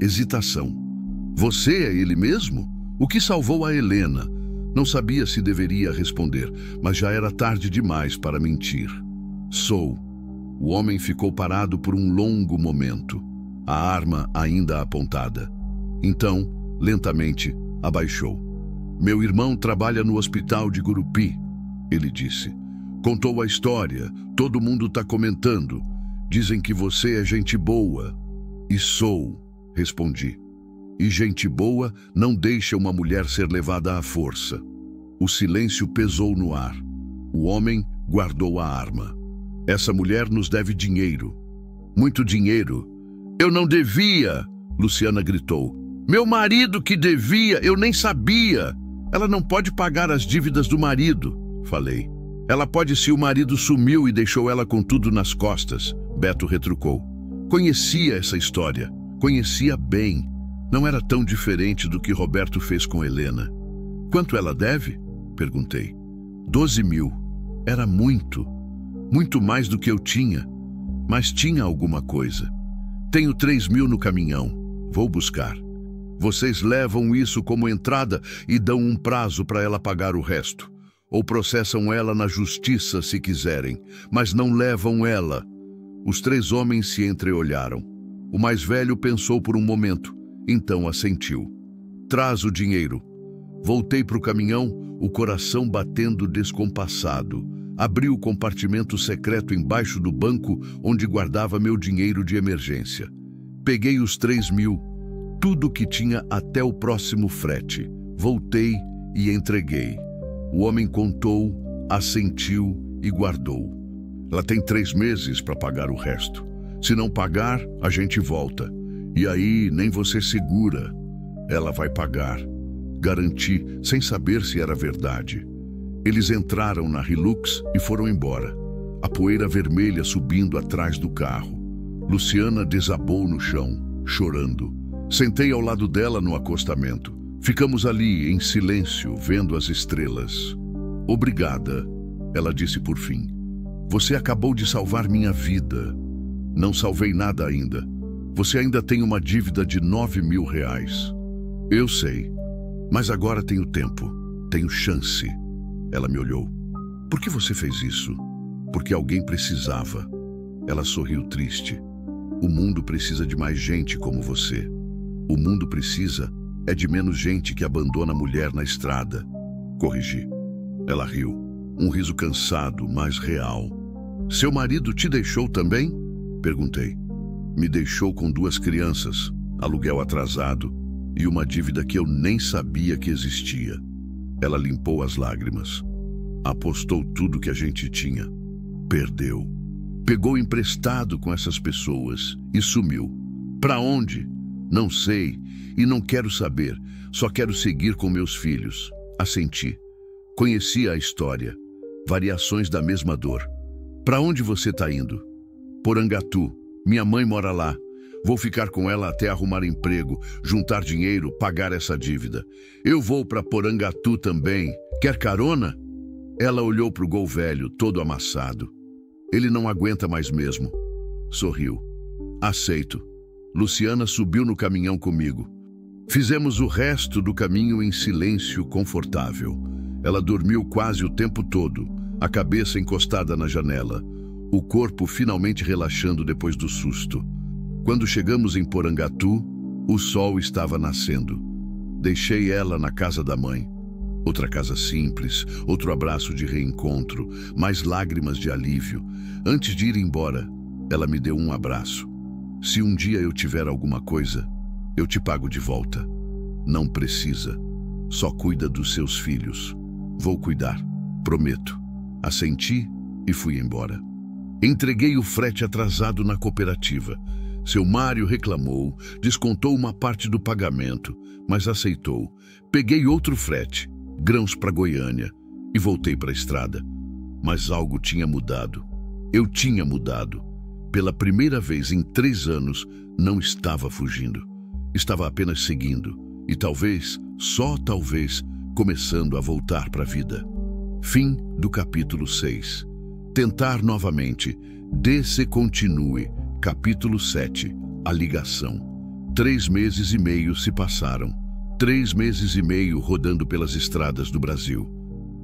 Hesitação. Você é ele mesmo? O que salvou a Helena? Não sabia se deveria responder, mas já era tarde demais para mentir. Sou. O homem ficou parado por um longo momento, a arma ainda apontada. Então, lentamente, abaixou. Meu irmão trabalha no hospital de Gurupi, ele disse. Contou a história, todo mundo está comentando. Dizem que você é gente boa. E sou, respondi. E gente boa não deixa uma mulher ser levada à força. O silêncio pesou no ar. O homem guardou a arma. Essa mulher nos deve dinheiro. Muito dinheiro. Eu não devia, Luciana gritou. Meu marido que devia, eu nem sabia. Ela não pode pagar as dívidas do marido, falei. Ela pode se o marido sumiu e deixou ela com tudo nas costas, Beto retrucou. Conhecia essa história, conhecia bem. Não era tão diferente do que Roberto fez com Helena. Quanto ela deve? Perguntei. 12 mil. Era muito. Muito mais do que eu tinha. Mas tinha alguma coisa. Tenho 3 mil no caminhão. Vou buscar. Vocês levam isso como entrada e dão um prazo para ela pagar o resto. Ou processam ela na justiça se quiserem, mas não levam ela. Os 3 homens se entreolharam. O mais velho pensou por um momento, então assentiu. Traz o dinheiro. Voltei para o caminhão, o coração batendo descompassado. Abri o compartimento secreto embaixo do banco onde guardava meu dinheiro de emergência. Peguei os 3 mil, tudo que tinha até o próximo frete. Voltei e entreguei. O homem contou, assentiu e guardou. Ela tem 3 meses para pagar o resto. Se não pagar, a gente volta. E aí nem você segura. Ela vai pagar. Garanti, sem saber se era verdade. Eles entraram na Hilux e foram embora. A poeira vermelha subindo atrás do carro. Luciana desabou no chão, chorando. Sentei ao lado dela no acostamento. Ficamos ali, em silêncio, vendo as estrelas. Obrigada, ela disse por fim. Você acabou de salvar minha vida. Não salvei nada ainda. Você ainda tem uma dívida de 9 mil reais. Eu sei, mas agora tenho tempo, tenho chance. Ela me olhou. Por que você fez isso? Porque alguém precisava. Ela sorriu triste. O mundo precisa de mais gente como você. O mundo precisa é de menos gente que abandona a mulher na estrada. Corrigi. Ela riu. Um riso cansado, mas real. Seu marido te deixou também? Perguntei. Me deixou com 2 crianças, aluguel atrasado e uma dívida que eu nem sabia que existia. Ela limpou as lágrimas. Apostou tudo que a gente tinha. Perdeu. Pegou emprestado com essas pessoas e sumiu. Para onde? Não sei e não quero saber. Só quero seguir com meus filhos. Assenti. Conhecia a história. Variações da mesma dor. Para onde você está indo? Porangatu. Minha mãe mora lá. Vou ficar com ela até arrumar emprego, juntar dinheiro, pagar essa dívida. Eu vou para Porangatu também. Quer carona? Ela olhou para o Gol velho, todo amassado. Ele não aguenta mais mesmo. Sorriu. Aceito. Luciana subiu no caminhão comigo. Fizemos o resto do caminho em silêncio confortável. Ela dormiu quase o tempo todo, a cabeça encostada na janela, o corpo finalmente relaxando depois do susto. Quando chegamos em Porangatu, o sol estava nascendo. Deixei ela na casa da mãe. Outra casa simples, outro abraço de reencontro, mais lágrimas de alívio. Antes de ir embora, ela me deu um abraço. Se um dia eu tiver alguma coisa, eu te pago de volta. Não precisa. Só cuida dos seus filhos. Vou cuidar, prometo. Assenti e fui embora. Entreguei o frete atrasado na cooperativa. Seu Mário reclamou, descontou uma parte do pagamento, mas aceitou. Peguei outro frete, grãos para Goiânia, e voltei para a estrada. Mas algo tinha mudado. Eu tinha mudado. Pela primeira vez em 3 anos, não estava fugindo. Estava apenas seguindo. E talvez, só talvez, começando a voltar para a vida. Fim do capítulo 6. Tentar novamente. Desce continue. Capítulo 7. A ligação. 3 meses e meio se passaram. 3 meses e meio rodando pelas estradas do Brasil.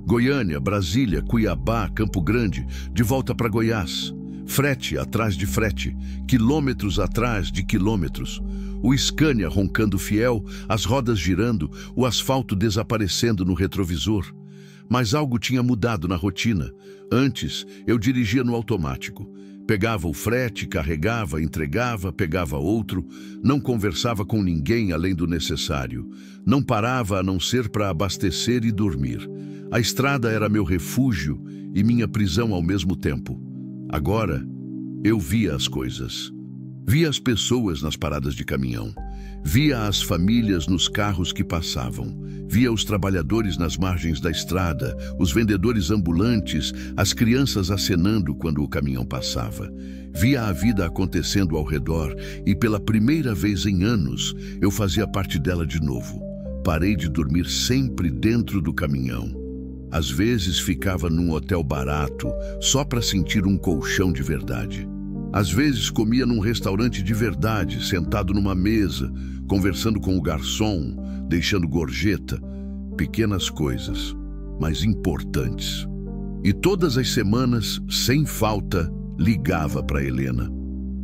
Goiânia, Brasília, Cuiabá, Campo Grande, de volta para Goiás. Frete atrás de frete, quilômetros atrás de quilômetros. O Scania roncando fiel, as rodas girando, o asfalto desaparecendo no retrovisor. Mas algo tinha mudado na rotina. Antes, eu dirigia no automático. Pegava o frete, carregava, entregava, pegava outro. Não conversava com ninguém além do necessário. Não parava a não ser para abastecer e dormir. A estrada era meu refúgio e minha prisão ao mesmo tempo. Agora, eu via as coisas. Via as pessoas nas paradas de caminhão. Via as famílias nos carros que passavam. Via os trabalhadores nas margens da estrada, os vendedores ambulantes, as crianças acenando quando o caminhão passava. Via a vida acontecendo ao redor e pela primeira vez em anos eu fazia parte dela de novo. Parei de dormir sempre dentro do caminhão. Às vezes ficava num hotel barato, só para sentir um colchão de verdade. Às vezes comia num restaurante de verdade, sentado numa mesa, conversando com o garçom, deixando gorjeta. Pequenas coisas, mas importantes. E todas as semanas, sem falta, ligava para Helena.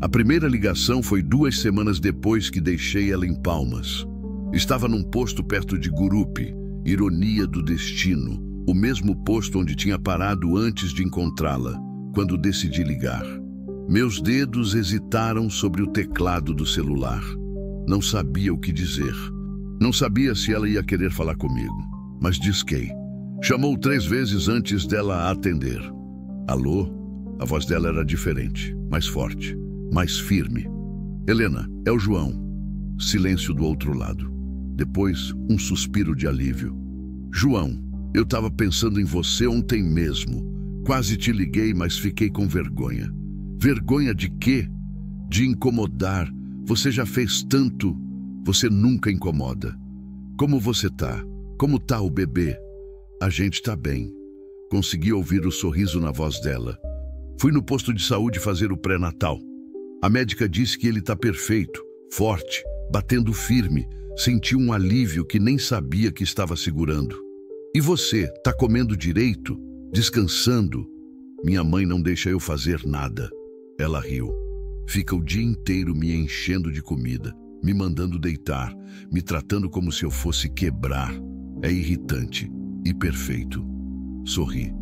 A primeira ligação foi 2 semanas depois que deixei ela em Palmas. Estava num posto perto de Gurupi, ironia do destino, o mesmo posto onde tinha parado antes de encontrá-la, quando decidi ligar. Meus dedos hesitaram sobre o teclado do celular. Não sabia o que dizer. Não sabia se ela ia querer falar comigo, mas disquei. Chamou 3 vezes antes dela atender. Alô? A voz dela era diferente, mais forte, mais firme. Helena, é o João. Silêncio do outro lado. Depois, um suspiro de alívio. João, eu estava pensando em você ontem mesmo. Quase te liguei, mas fiquei com vergonha. Vergonha de quê? De incomodar. Você já fez tanto. Você nunca incomoda. Como você tá? Como tá o bebê? A gente tá bem. Consegui ouvir o sorriso na voz dela. Fui no posto de saúde fazer o pré-natal. A médica disse que ele tá perfeito, forte, batendo firme. Senti um alívio que nem sabia que estava segurando. E você, tá comendo direito? Descansando? Minha mãe não deixa eu fazer nada. Ela riu. Fica o dia inteiro me enchendo de comida, me mandando deitar, me tratando como se eu fosse quebrar. É irritante e perfeito. Sorri.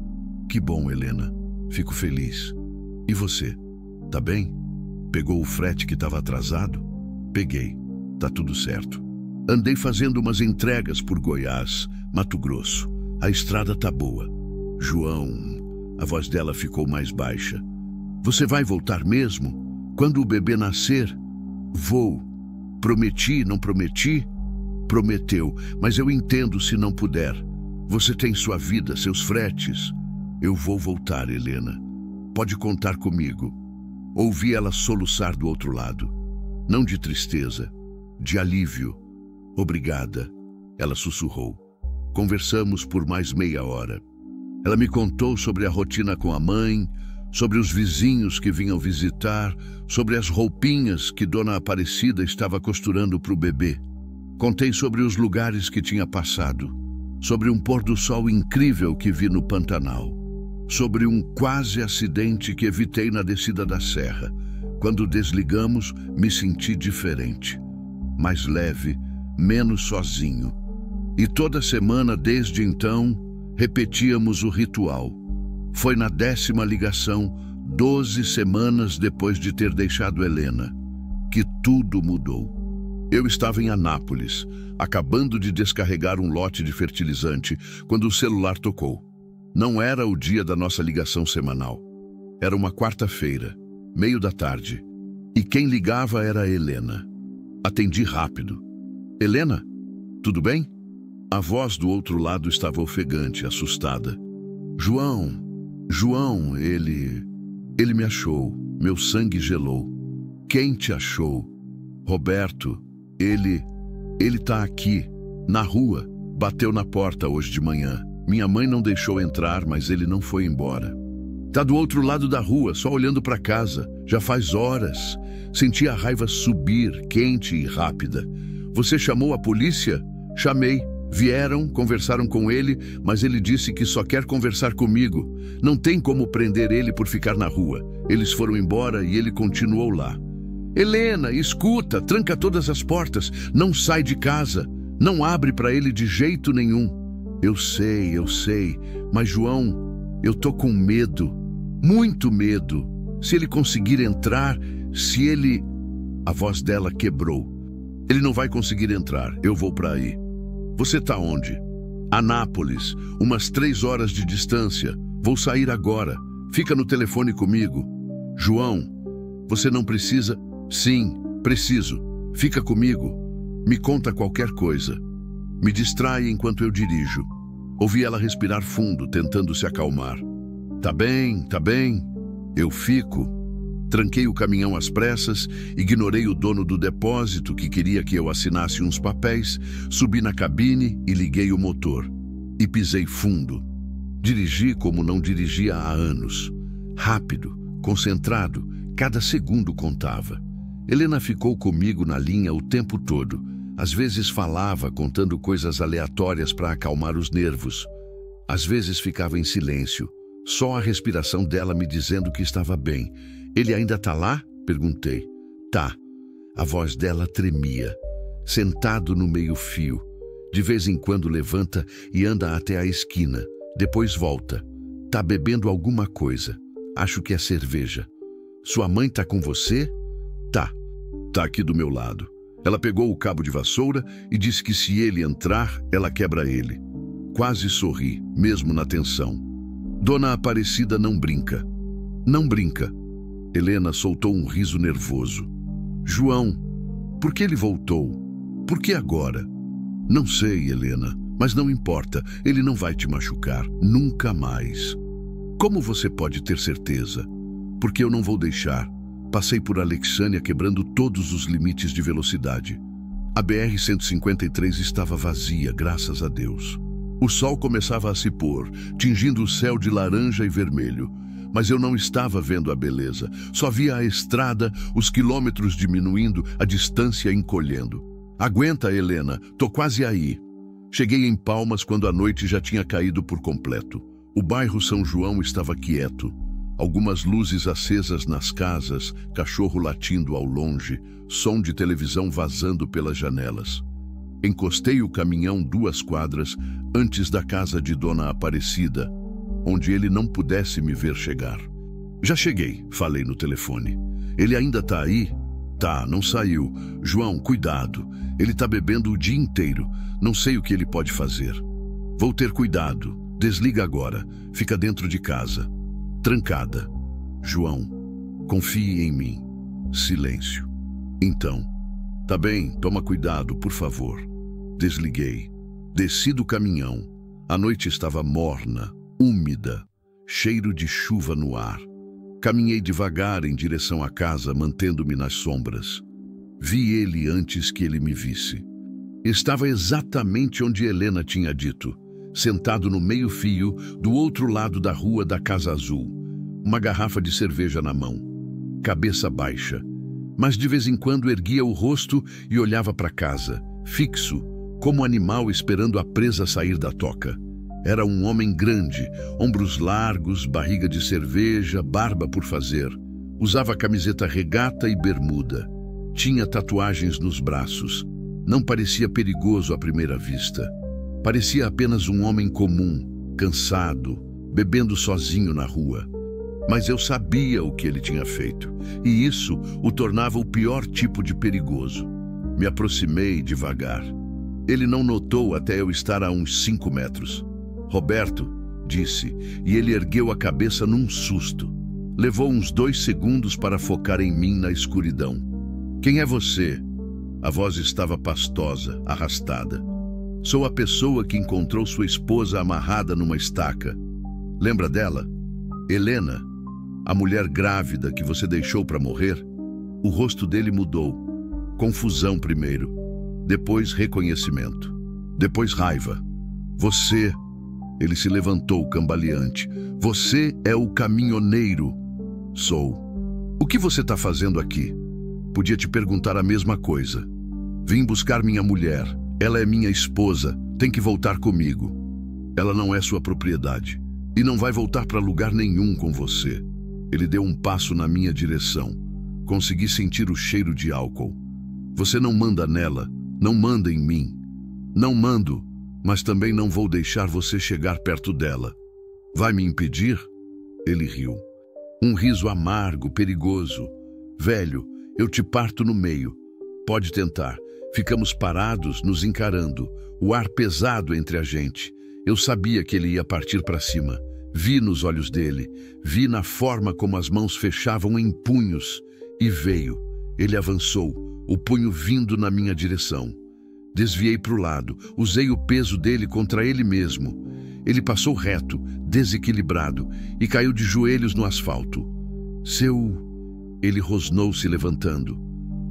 Que bom, Helena. Fico feliz. E você? Tá bem? Pegou o frete que estava atrasado? Peguei. Tá tudo certo. Andei fazendo umas entregas por Goiás, Mato Grosso. A estrada tá boa. João, a voz dela ficou mais baixa. Você vai voltar mesmo? Quando o bebê nascer? Vou. Prometi, não prometi? Prometeu, mas eu entendo se não puder. Você tem sua vida, seus fretes. Eu vou voltar, Helena. Pode contar comigo. Ouvi ela soluçar do outro lado. Não de tristeza, de alívio. Obrigada, ela sussurrou. Conversamos por mais meia hora. Ela me contou sobre a rotina com a mãe, sobre os vizinhos que vinham visitar, sobre as roupinhas que Dona Aparecida estava costurando para o bebê. Contei sobre os lugares que tinha passado, sobre um pôr do sol incrível que vi no Pantanal, sobre um quase acidente que evitei na descida da serra. Quando desligamos, me senti diferente, mais leve, menos sozinho. E toda semana, desde então, repetíamos o ritual. Foi na 10ª ligação, 12 semanas depois de ter deixado Helena, que tudo mudou. Eu estava em Anápolis, acabando de descarregar um lote de fertilizante, quando o celular tocou. Não era o dia da nossa ligação semanal. Era uma quarta-feira, meio da tarde. E quem ligava era a Helena. Atendi rápido. Helena, tudo bem? A voz do outro lado estava ofegante, assustada. João, João, ele me achou. Meu sangue gelou. Quem te achou? Roberto, ele tá aqui, na rua. Bateu na porta hoje de manhã. Minha mãe não deixou entrar, mas ele não foi embora. Tá do outro lado da rua, só olhando para casa. Já faz horas. Senti a raiva subir, quente e rápida. Você chamou a polícia? Chamei. Vieram, conversaram com ele, mas ele disse que só quer conversar comigo. Não tem como prender ele por ficar na rua. Eles foram embora e ele continuou lá. Helena, escuta, tranca todas as portas. Não sai de casa. Não abre para ele de jeito nenhum. Eu sei, mas João, eu tô com medo, muito medo. Se ele conseguir entrar, se ele... A voz dela quebrou. Ele não vai conseguir entrar, eu vou para aí. Você tá onde? Anápolis, umas 3 horas de distância. Vou sair agora. Fica no telefone comigo. João, você não precisa... Sim, preciso. Fica comigo. Me conta qualquer coisa. Me distrai enquanto eu dirijo. Ouvi ela respirar fundo, tentando se acalmar. Tá bem. Eu fico. Tranquei o caminhão às pressas, ignorei o dono do depósito que queria que eu assinasse uns papéis, subi na cabine e liguei o motor. E pisei fundo. Dirigi como não dirigia há anos. Rápido, concentrado, cada segundo contava. Helena ficou comigo na linha o tempo todo. Às vezes falava, contando coisas aleatórias para acalmar os nervos. Às vezes ficava em silêncio, só a respiração dela me dizendo que estava bem. Ele ainda tá lá? Perguntei. Tá. A voz dela tremia. Sentado no meio-fio. De vez em quando levanta e anda até a esquina. Depois volta. Tá bebendo alguma coisa. Acho que é cerveja. Sua mãe tá com você? Tá. Tá aqui do meu lado. Ela pegou o cabo de vassoura e disse que se ele entrar, ela quebra ele. Quase sorri, mesmo na tensão. Dona Aparecida não brinca. Não brinca. Helena soltou um riso nervoso. João, por que ele voltou? Por que agora? Não sei, Helena, mas não importa. Ele não vai te machucar. Nunca mais. Como você pode ter certeza? Porque eu não vou deixar. Passei por Alexânia quebrando todos os limites de velocidade. A BR-153 estava vazia, graças a Deus. O sol começava a se pôr, tingindo o céu de laranja e vermelho. Mas eu não estava vendo a beleza. Só via a estrada, os quilômetros diminuindo, a distância encolhendo. Aguenta, Helena, tô quase aí. Cheguei em Palmas quando a noite já tinha caído por completo. O bairro São João estava quieto. Algumas luzes acesas nas casas, cachorro latindo ao longe, som de televisão vazando pelas janelas. Encostei o caminhão 2 quadras antes da casa de Dona Aparecida, onde ele não pudesse me ver chegar. Já cheguei, falei no telefone. Ele ainda tá aí? Tá, não saiu. João, cuidado. Ele tá bebendo o dia inteiro. Não sei o que ele pode fazer. Vou ter cuidado. Desliga agora. Fica dentro de casa. Trancada. João, confie em mim. Silêncio. Então, tá bem, toma cuidado, por favor. Desliguei. Desci do caminhão. A noite estava morna, úmida, cheiro de chuva no ar. Caminhei devagar em direção à casa, mantendo-me nas sombras. Vi ele antes que ele me visse. Estava exatamente onde Helena tinha dito, sentado no meio-fio, do outro lado da rua da Casa Azul. Uma garrafa de cerveja na mão. Cabeça baixa. Mas de vez em quando erguia o rosto e olhava para casa, fixo, como animal esperando a presa sair da toca. Era um homem grande, ombros largos, barriga de cerveja, barba por fazer. Usava camiseta regata e bermuda. Tinha tatuagens nos braços. Não parecia perigoso à primeira vista. Parecia apenas um homem comum, cansado, bebendo sozinho na rua. Mas eu sabia o que ele tinha feito, e isso o tornava o pior tipo de perigoso. Me aproximei devagar. Ele não notou até eu estar a uns 5 metros. Roberto, disse, e ele ergueu a cabeça num susto. Levou uns 2 segundos para focar em mim na escuridão. Quem é você? A voz estava pastosa, arrastada. Sou a pessoa que encontrou sua esposa amarrada numa estaca. Lembra dela? Helena, a mulher grávida que você deixou para morrer? O rosto dele mudou. Confusão primeiro, depois reconhecimento, depois raiva. Você... Ele se levantou cambaleante. Você é o caminhoneiro. Sou. O que você está fazendo aqui? Podia te perguntar a mesma coisa. Vim buscar minha mulher. Ela é minha esposa. Tem que voltar comigo. Ela não é sua propriedade. E não vai voltar para lugar nenhum com você. Ele deu um passo na minha direção. Consegui sentir o cheiro de álcool. Você não manda nela. Não manda em mim. Não mando. Mas também não vou deixar você chegar perto dela. Vai me impedir? Ele riu. Um riso amargo, perigoso. Velho, eu te parto no meio. Pode tentar. Ficamos parados, nos encarando. O ar pesado entre a gente. Eu sabia que ele ia partir para cima. Vi nos olhos dele. Vi na forma como as mãos fechavam em punhos. E veio. Ele avançou, o punho vindo na minha direção. Desviei para o lado, usei o peso dele contra ele mesmo. Ele passou reto, desequilibrado, e caiu de joelhos no asfalto. Ele rosnou se levantando.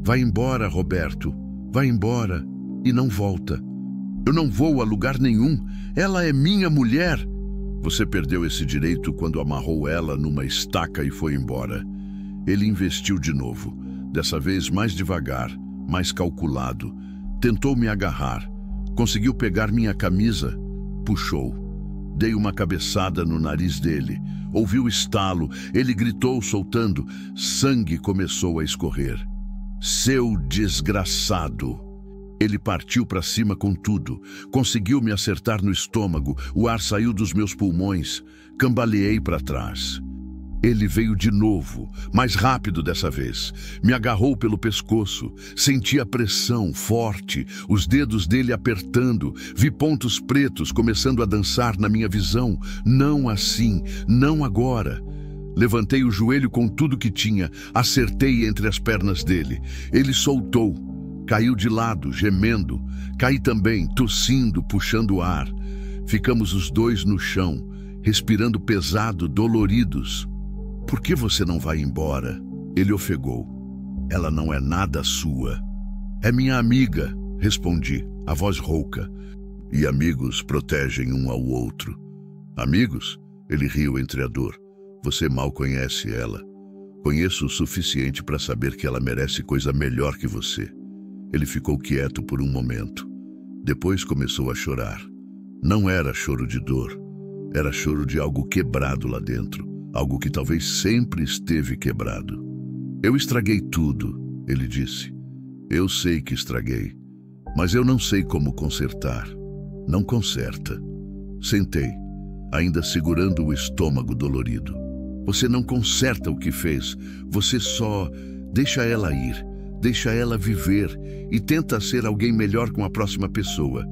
Vai embora, Roberto. Vai embora e não volta. Eu não vou a lugar nenhum. Ela é minha mulher. Você perdeu esse direito quando amarrou ela numa estaca e foi embora. Ele investiu de novo, dessa vez mais devagar, mais calculado. Tentou me agarrar. Conseguiu pegar minha camisa. Puxou. Dei uma cabeçada no nariz dele. Ouvi o estalo. Ele gritou, soltando. Sangue começou a escorrer. Seu desgraçado! Ele partiu para cima com tudo. Conseguiu me acertar no estômago. O ar saiu dos meus pulmões. Cambaleei para trás. Ele veio de novo, mais rápido dessa vez. Me agarrou pelo pescoço. Senti a pressão forte, os dedos dele apertando. Vi pontos pretos começando a dançar na minha visão. Não assim, não agora. Levantei o joelho com tudo que tinha, acertei entre as pernas dele. Ele soltou. Caiu de lado, gemendo. Caí também, tossindo, puxando o ar. Ficamos os dois no chão, respirando pesado, doloridos. Por que você não vai embora? Ele ofegou. Ela não é nada sua. É minha amiga, respondi, a voz rouca. E amigos protegem um ao outro. Amigos? Ele riu entre a dor. Você mal conhece ela. Conheço o suficiente para saber que ela merece coisa melhor que você. Ele ficou quieto por um momento. Depois começou a chorar. Não era choro de dor. Era choro de algo quebrado lá dentro. Algo que talvez sempre esteve quebrado. Eu estraguei tudo, ele disse. Eu sei que estraguei, mas eu não sei como consertar. Não conserta. Sentei, ainda segurando o estômago dolorido. Você não conserta o que fez, você só deixa ela ir, deixa ela viver e tenta ser alguém melhor com a próxima pessoa.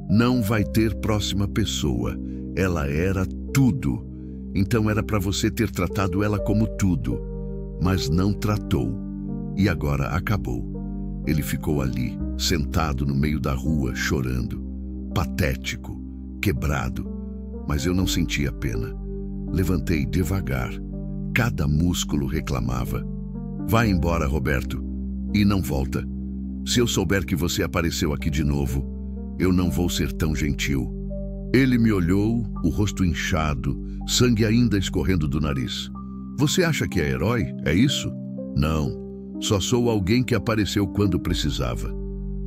Não vai ter próxima pessoa. Ela era tudo. Então era para você ter tratado ela como tudo, mas não tratou. E agora acabou. Ele ficou ali, sentado no meio da rua, chorando. Patético, quebrado. Mas eu não sentia pena. Levantei devagar. Cada músculo reclamava. Vai embora, Roberto. E não volta. Se eu souber que você apareceu aqui de novo, eu não vou ser tão gentil. Ele me olhou, o rosto inchado, sangue ainda escorrendo do nariz. Você acha que é herói? É isso? Não. Só sou alguém que apareceu quando precisava.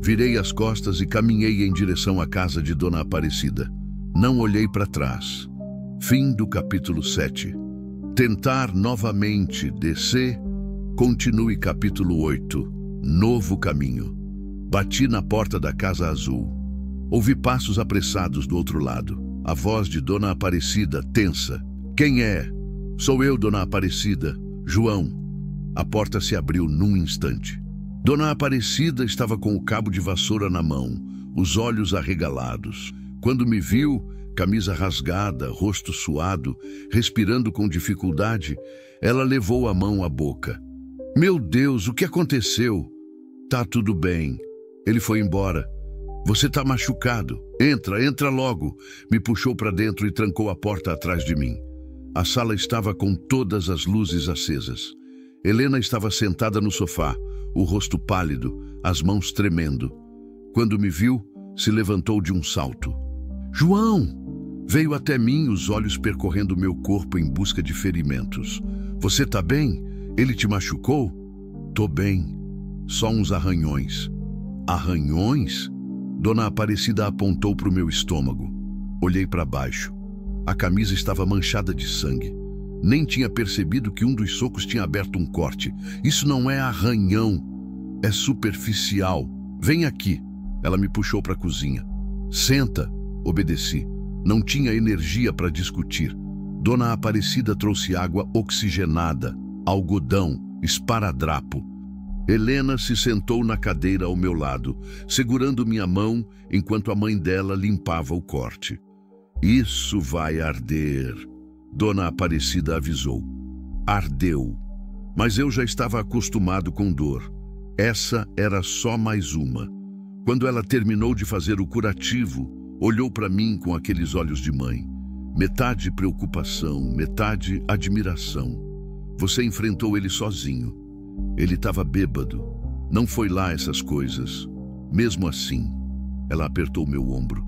Virei as costas e caminhei em direção à casa de Dona Aparecida. Não olhei para trás. Fim do capítulo 7. Tentar novamente descer. Continue capítulo 8. Novo caminho. Bati na porta da Casa Azul. Ouvi passos apressados do outro lado. A voz de Dona Aparecida, tensa. Quem é? Sou eu, Dona Aparecida. João. A porta se abriu num instante. Dona Aparecida estava com o cabo de vassoura na mão, os olhos arregalados. Quando me viu, camisa rasgada, rosto suado, respirando com dificuldade, ela levou a mão à boca. Meu Deus, o que aconteceu? Tá tudo bem. Ele foi embora. Você tá machucado. Entra logo. Me puxou para dentro e trancou a porta atrás de mim. A sala estava com todas as luzes acesas. Helena estava sentada no sofá, o rosto pálido, as mãos tremendo. Quando me viu, se levantou de um salto. João! Veio até mim, os olhos percorrendo meu corpo em busca de ferimentos. Você tá bem? Ele te machucou? Tô bem. Só uns arranhões. Arranhões? Dona Aparecida apontou para o meu estômago. Olhei para baixo. A camisa estava manchada de sangue. Nem tinha percebido que um dos socos tinha aberto um corte. Isso não é arranhão. É superficial. Vem aqui. Ela me puxou para a cozinha. Senta. Obedeci. Não tinha energia para discutir. Dona Aparecida trouxe água oxigenada, algodão, esparadrapo. Helena se sentou na cadeira ao meu lado, segurando minha mão enquanto a mãe dela limpava o corte. Isso vai arder, Dona Aparecida avisou. Ardeu. Mas eu já estava acostumado com dor. Essa era só mais uma. Quando ela terminou de fazer o curativo, olhou para mim com aqueles olhos de mãe. Metade preocupação, metade admiração. Você enfrentou ele sozinho. Ele estava bêbado. Não foi lá essas coisas. Mesmo assim, ela apertou meu ombro.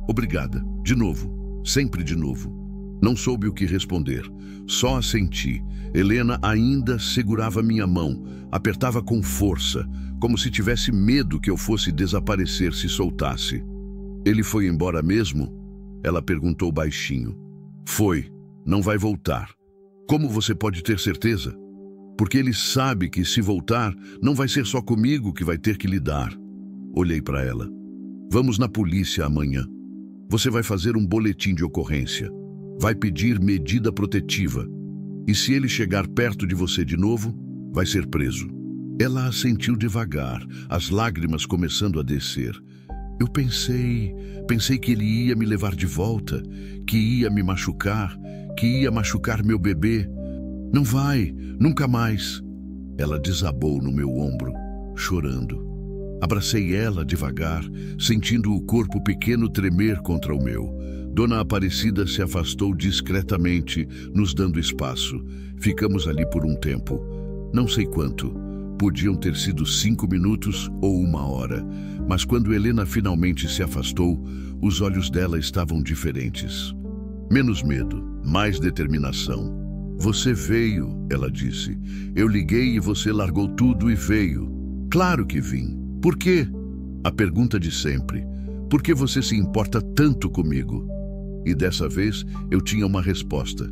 Obrigada. De novo. Sempre de novo. Não soube o que responder. Só assenti. Helena ainda segurava minha mão. Apertava com força, como se tivesse medo que eu fosse desaparecer se soltasse. Ele foi embora mesmo? Ela perguntou baixinho. Foi. Não vai voltar. Como você pode ter certeza? Porque ele sabe que se voltar, não vai ser só comigo que vai ter que lidar. Olhei para ela. Vamos na polícia amanhã. Você vai fazer um boletim de ocorrência. Vai pedir medida protetiva. E se ele chegar perto de você de novo, vai ser preso. Ela assentiu devagar, as lágrimas começando a descer. Eu pensei que ele ia me levar de volta, que ia me machucar, que ia machucar meu bebê. Não vai, nunca mais. Ela desabou no meu ombro, chorando. Abracei ela devagar, sentindo o corpo pequeno tremer contra o meu. Dona Aparecida se afastou discretamente, nos dando espaço. Ficamos ali por um tempo. Não sei quanto. Podiam ter sido 5 minutos ou 1 hora. Mas quando Helena finalmente se afastou, os olhos dela estavam diferentes. Menos medo, mais determinação. Você veio, ela disse. Eu liguei e você largou tudo e veio. Claro que vim. Por quê? A pergunta de sempre. Por que você se importa tanto comigo? E dessa vez eu tinha uma resposta.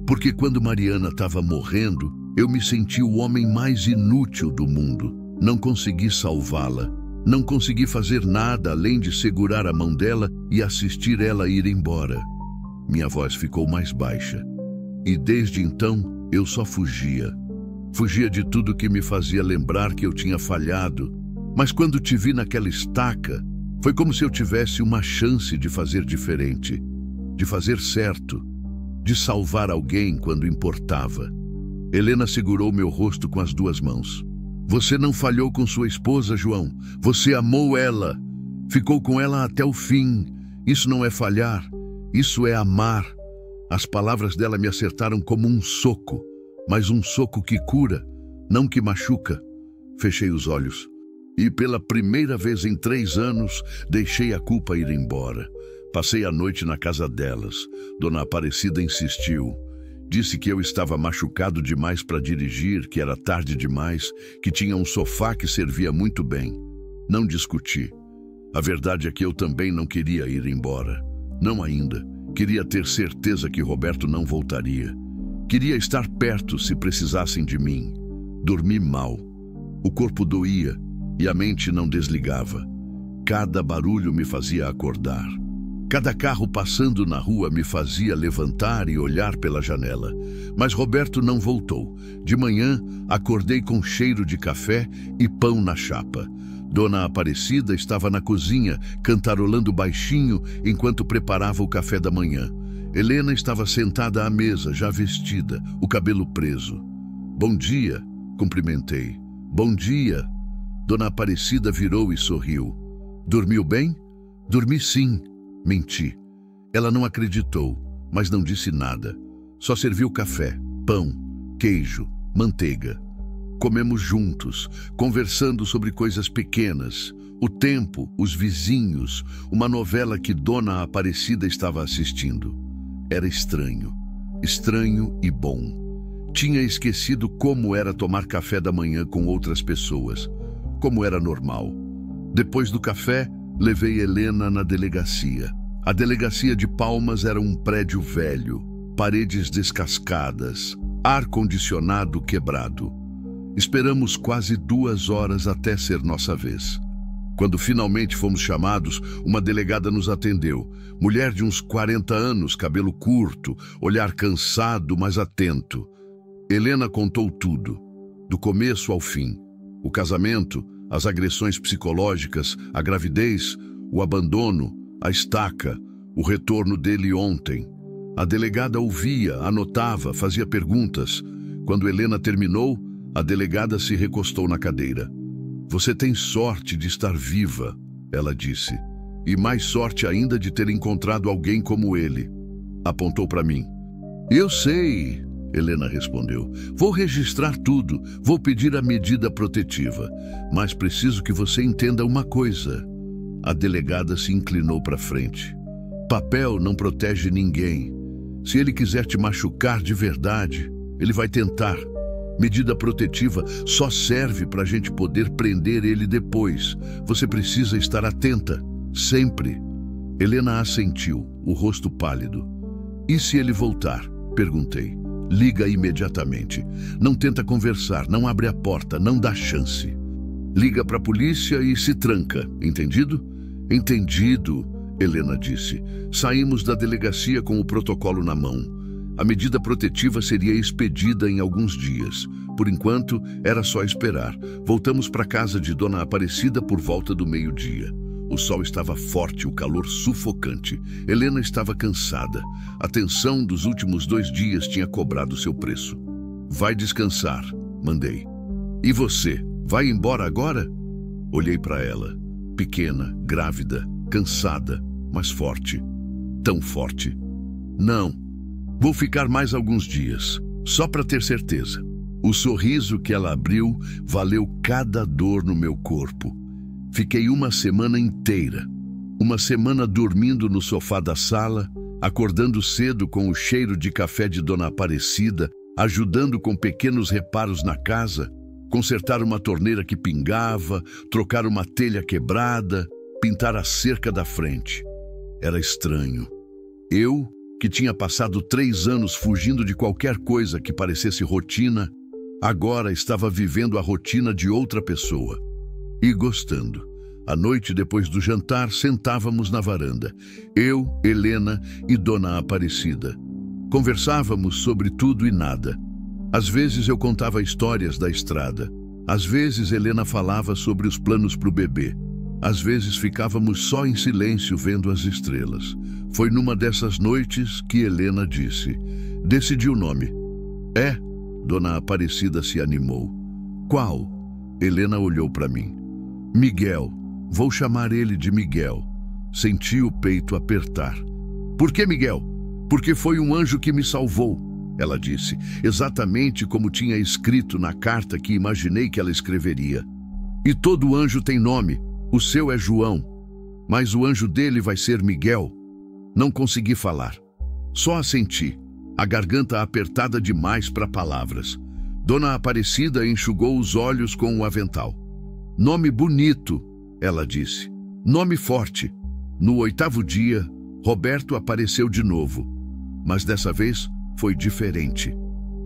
Porque quando Mariana estava morrendo, eu me senti o homem mais inútil do mundo. Não consegui salvá-la. Não consegui fazer nada além de segurar a mão dela e assistir ela ir embora. Minha voz ficou mais baixa. E desde então, eu só fugia. Fugia de tudo que me fazia lembrar que eu tinha falhado. Mas quando te vi naquela estaca, foi como se eu tivesse uma chance de fazer diferente, de fazer certo, de salvar alguém quando importava. Helena segurou meu rosto com as 2 mãos. Você não falhou com sua esposa, João. Você amou ela. Ficou com ela até o fim. Isso não é falhar. Isso é amar. As palavras dela me acertaram como um soco, mas um soco que cura, não que machuca. Fechei os olhos. E pela primeira vez em 3 anos, deixei a culpa ir embora. Passei a noite na casa delas. Dona Aparecida insistiu. Disse que eu estava machucado demais para dirigir, que era tarde demais, que tinha um sofá que servia muito bem. Não discuti. A verdade é que eu também não queria ir embora. Não ainda. Queria ter certeza que Roberto não voltaria. Queria estar perto se precisassem de mim. Dormi mal. O corpo doía e a mente não desligava. Cada barulho me fazia acordar. Cada carro passando na rua me fazia levantar e olhar pela janela. Mas Roberto não voltou. De manhã, acordei com cheiro de café e pão na chapa. Dona Aparecida estava na cozinha, cantarolando baixinho enquanto preparava o café da manhã. Helena estava sentada à mesa, já vestida, o cabelo preso. Bom dia, cumprimentei. Bom dia. Dona Aparecida virou e sorriu. Dormiu bem? Dormi sim. Menti. Ela não acreditou, mas não disse nada. Só serviu café, pão, queijo, manteiga. Comemos juntos, conversando sobre coisas pequenas, o tempo, os vizinhos, uma novela que Dona Aparecida estava assistindo. Era estranho, estranho e bom. Tinha esquecido como era tomar café da manhã com outras pessoas, como era normal. Depois do café, levei Helena na delegacia. A delegacia de Palmas era um prédio velho, paredes descascadas, ar-condicionado quebrado. Esperamos quase 2 horas até ser nossa vez. Quando finalmente fomos chamados, uma delegada nos atendeu. Mulher de uns 40 anos, cabelo curto, olhar cansado, mas atento. Helena contou tudo, do começo ao fim. O casamento, as agressões psicológicas, a gravidez, o abandono, a estaca, o retorno dele ontem. A delegada ouvia, anotava, fazia perguntas. Quando Helena terminou, a delegada se recostou na cadeira. Você tem sorte de estar viva, ela disse. E mais sorte ainda de ter encontrado alguém como ele. Apontou para mim. Eu sei, Helena respondeu. Vou registrar tudo, vou pedir a medida protetiva. Mas preciso que você entenda uma coisa. A delegada se inclinou para frente. Papel não protege ninguém. Se ele quiser te machucar de verdade, ele vai tentar. Medida protetiva só serve para a gente poder prender ele depois. Você precisa estar atenta, sempre. Helena assentiu, o rosto pálido. E se ele voltar? Perguntei. Liga imediatamente. Não tenta conversar, não abre a porta, não dá chance. Liga para a polícia e se tranca, entendido? Entendido, Helena disse. Saímos da delegacia com o protocolo na mão. A medida protetiva seria expedida em alguns dias. Por enquanto, era só esperar. Voltamos para a casa de Dona Aparecida por volta do meio-dia. O sol estava forte, o calor sufocante. Helena estava cansada. A tensão dos últimos 2 dias tinha cobrado seu preço. Vai descansar, mandei. E você, vai embora agora? Olhei para ela. Pequena, grávida, cansada, mas forte. Tão forte. Não. Vou ficar mais alguns dias, só para ter certeza. O sorriso que ela abriu valeu cada dor no meu corpo. Fiquei uma semana inteira. Uma semana dormindo no sofá da sala, acordando cedo com o cheiro de café de Dona Aparecida, ajudando com pequenos reparos na casa, consertar uma torneira que pingava, trocar uma telha quebrada, pintar a cerca da frente. Era estranho. Eu, que tinha passado 3 anos fugindo de qualquer coisa que parecesse rotina, agora estava vivendo a rotina de outra pessoa. E gostando. À noite, depois do jantar, sentávamos na varanda. Eu, Helena e Dona Aparecida. Conversávamos sobre tudo e nada. Às vezes eu contava histórias da estrada. Às vezes Helena falava sobre os planos para o bebê. Às vezes ficávamos só em silêncio vendo as estrelas. Foi numa dessas noites que Helena disse. Decidi o nome. É, Dona Aparecida se animou. Qual? Helena olhou para mim. Miguel. Vou chamar ele de Miguel. Senti o peito apertar. Por que Miguel? Porque foi um anjo que me salvou, ela disse, exatamente como tinha escrito na carta que imaginei que ela escreveria. E todo anjo tem nome. O seu é João, mas o anjo dele vai ser Miguel. Não consegui falar. Só assenti, a garganta apertada demais para palavras. Dona Aparecida enxugou os olhos com o avental. Nome bonito, ela disse. Nome forte. No 8º dia, Roberto apareceu de novo. Mas dessa vez foi diferente.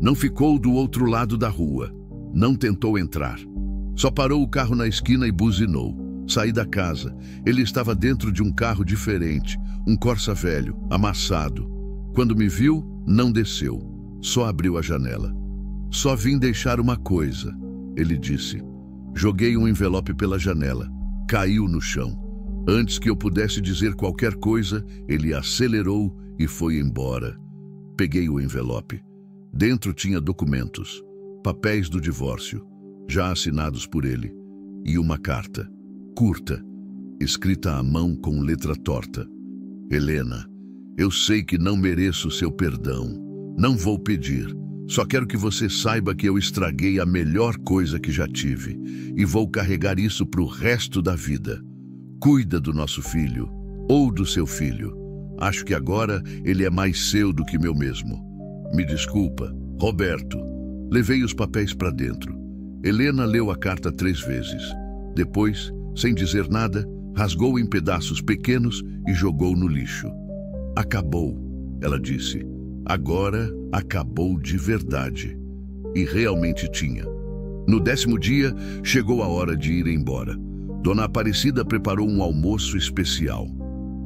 Não ficou do outro lado da rua. Não tentou entrar. Só parou o carro na esquina e buzinou. Saí da casa. Ele estava dentro de um carro diferente, um Corsa velho, amassado. Quando me viu, não desceu. Só abriu a janela. Só vim deixar uma coisa, ele disse. Joguei um envelope pela janela. Caiu no chão. Antes que eu pudesse dizer qualquer coisa, ele acelerou e foi embora. Peguei o envelope. Dentro tinha documentos, papéis do divórcio, já assinados por ele, e uma carta. Curta, escrita à mão com letra torta. Helena, eu sei que não mereço seu perdão, Não vou pedir. Só quero que você saiba que eu estraguei a melhor coisa que já tive e vou carregar isso pro resto da vida. Cuida do nosso filho, ou do seu filho. Acho que agora ele é mais seu do que meu mesmo. Me desculpa, Roberto. Levei os papéis para dentro. Helena leu a carta 3 vezes. Depois, sem dizer nada, rasgou em pedaços pequenos e jogou no lixo. Acabou, ela disse. Agora acabou de verdade. E realmente tinha. No 10º dia, chegou a hora de ir embora. Dona Aparecida preparou um almoço especial.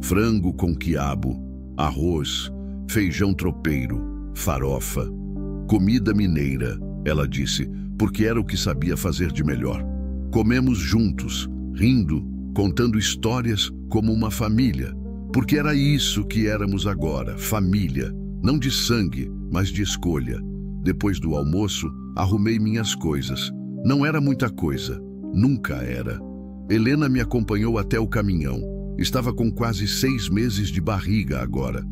Frango com quiabo, arroz, feijão tropeiro, farofa. Comida mineira, ela disse, porque era o que sabia fazer de melhor. Comemos juntos, rindo, contando histórias como uma família. Porque era isso que éramos agora, família. Não de sangue, mas de escolha. Depois do almoço, arrumei minhas coisas. Não era muita coisa. Nunca era. Helena me acompanhou até o caminhão. Estava com quase 6 meses de barriga agora.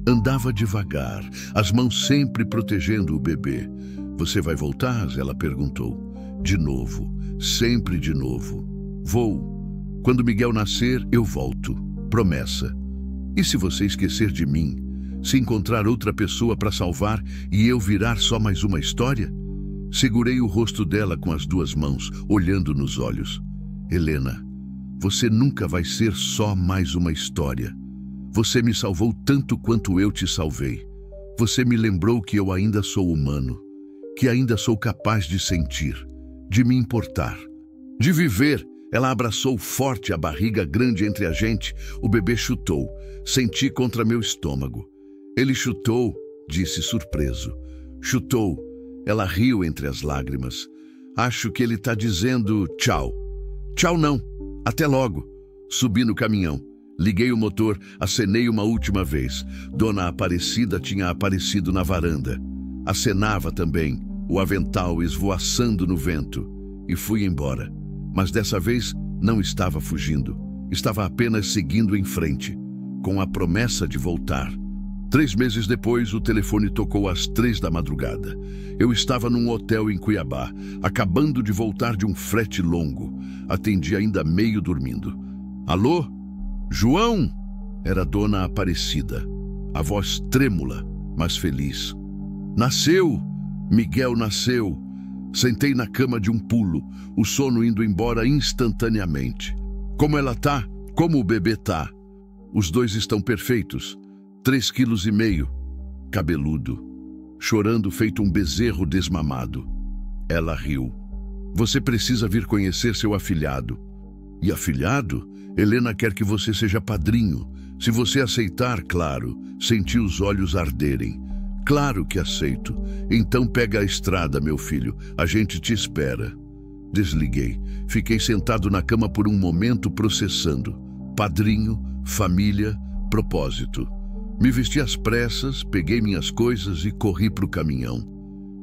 Andava devagar, as mãos sempre protegendo o bebê. Você vai voltar? Ela perguntou. De novo, sempre de novo. Vou. Quando Miguel nascer, eu volto. Promessa. E se você esquecer de mim? Se encontrar outra pessoa para salvar e eu virar só mais uma história? Segurei o rosto dela com as 2 mãos, olhando nos olhos. Helena, você nunca vai ser só mais uma história. Você me salvou tanto quanto eu te salvei. Você me lembrou que eu ainda sou humano, que ainda sou capaz de sentir, de me importar, de viver. Ela abraçou forte a barriga grande entre a gente. O bebê chutou. Senti contra meu estômago. Ele chutou, disse surpreso. Chutou. Ela riu entre as lágrimas. Acho que ele está dizendo tchau. Tchau não. Até logo. Subi no caminhão. Liguei o motor, acenei uma última vez. Dona Aparecida tinha aparecido na varanda. Acenava também, o avental esvoaçando no vento. E fui embora. Mas dessa vez não estava fugindo. Estava apenas seguindo em frente, com a promessa de voltar. 3 meses depois, o telefone tocou às 3 da madrugada. Eu estava num hotel em Cuiabá, acabando de voltar de um frete longo. Atendi ainda meio dormindo. Alô? João? Era Dona Aparecida. A voz trêmula, mas feliz. Nasceu! Miguel nasceu! Sentei na cama de um pulo, o sono indo embora instantaneamente. Como ela tá? Como o bebê tá? Os 2 estão perfeitos. 3,5 quilos, cabeludo, chorando feito um bezerro desmamado. Ela riu. Você precisa vir conhecer seu afilhado. E afilhado? Helena quer que você seja padrinho. Se você aceitar, claro. Senti os olhos arderem. Claro que aceito. Então pega a estrada, meu filho. A gente te espera. Desliguei. Fiquei sentado na cama por um momento processando. Padrinho, família, propósito. Me vesti às pressas, peguei minhas coisas e corri para o caminhão.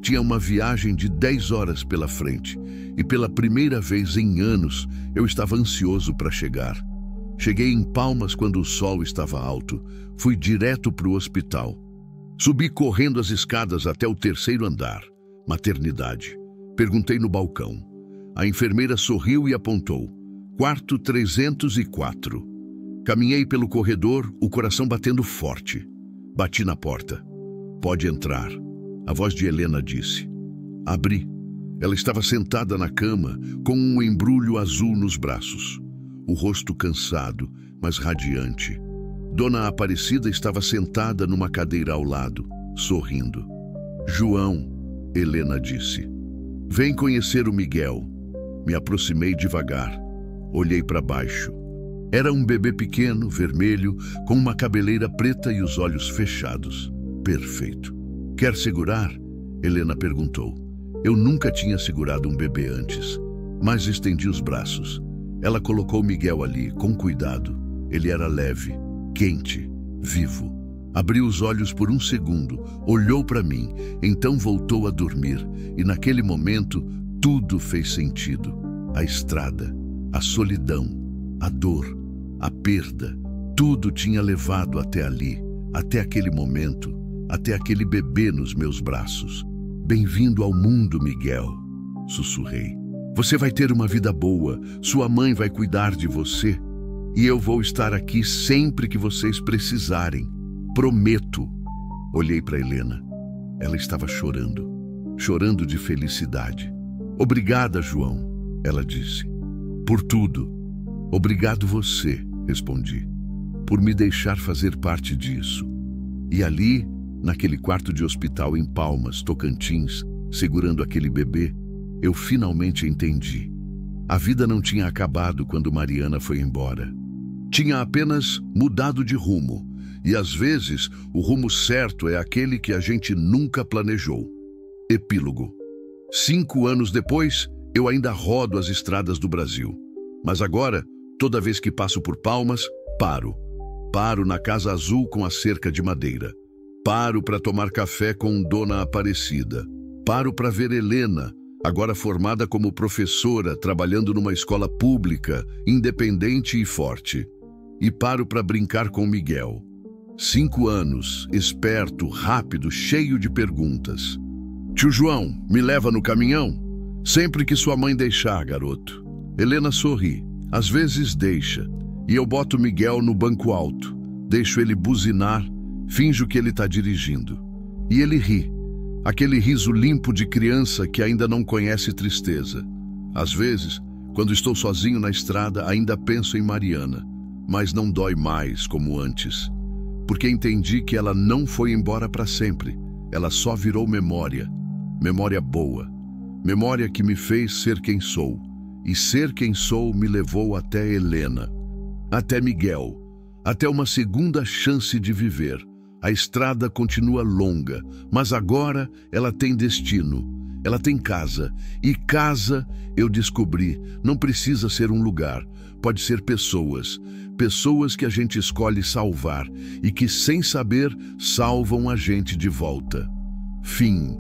Tinha uma viagem de 10 horas pela frente e pela primeira vez em anos eu estava ansioso para chegar. Cheguei em Palmas quando o sol estava alto. Fui direto para o hospital. Subi correndo as escadas até o 3º andar. Maternidade. Perguntei no balcão. A enfermeira sorriu e apontou. Quarto 304. Caminhei pelo corredor, o coração batendo forte. Bati na porta. Pode entrar. A voz de Helena disse. Abri. Ela estava sentada na cama, com um embrulho azul nos braços. O rosto cansado, mas radiante. Dona Aparecida estava sentada numa cadeira ao lado, sorrindo. João, Helena disse. Vem conhecer o Miguel. Me aproximei devagar. Olhei para baixo. Era um bebê pequeno, vermelho, com uma cabeleira preta e os olhos fechados. Perfeito. Quer segurar? Helena perguntou. Eu nunca tinha segurado um bebê antes, mas estendi os braços. Ela colocou Miguel ali, com cuidado. Ele era leve, quente, vivo. Abriu os olhos por um segundo, olhou para mim, então voltou a dormir. E naquele momento, tudo fez sentido. A estrada, a solidão, a dor, a perda, tudo tinha levado até ali, até aquele momento. até aquele bebê nos meus braços. Bem-vindo ao mundo, Miguel, sussurrei. Você vai ter uma vida boa, sua mãe vai cuidar de você e eu vou estar aqui sempre que vocês precisarem. Prometo. Olhei para Helena. Ela estava chorando de felicidade. Obrigada, João, ela disse. Por tudo. Obrigado você, respondi, por me deixar fazer parte disso. E ali, naquele quarto de hospital em Palmas, Tocantins, segurando aquele bebê, eu finalmente entendi. A vida não tinha acabado quando Mariana foi embora. Tinha apenas mudado de rumo. E às vezes, o rumo certo é aquele que a gente nunca planejou. Epílogo. 5 anos depois, eu ainda rodo as estradas do Brasil. Mas agora, toda vez que passo por Palmas, paro. Paro na Casa Azul com a cerca de madeira. Paro para tomar café com Dona Aparecida. Paro para ver Helena, agora formada como professora, trabalhando numa escola pública, independente e forte. E paro para brincar com Miguel. 5 anos, esperto, rápido, cheio de perguntas. Tio João, me leva no caminhão? Sempre que sua mãe deixar, garoto. Helena sorri. Às vezes deixa. E eu boto Miguel no banco alto. Deixo ele buzinar, finjo que ele está dirigindo. E ele ri. Aquele riso limpo de criança que ainda não conhece tristeza. Às vezes, quando estou sozinho na estrada, ainda penso em Mariana. Mas não dói mais como antes. Porque entendi que ela não foi embora para sempre. Ela só virou memória. Memória boa. Memória que me fez ser quem sou. E ser quem sou me levou até Helena. Até Miguel. Até uma segunda chance de viver. A estrada continua longa, mas agora ela tem destino. Ela tem casa. E casa, eu descobri, não precisa ser um lugar. Pode ser pessoas. Pessoas que a gente escolhe salvar e que, sem saber, salvam a gente de volta. Fim.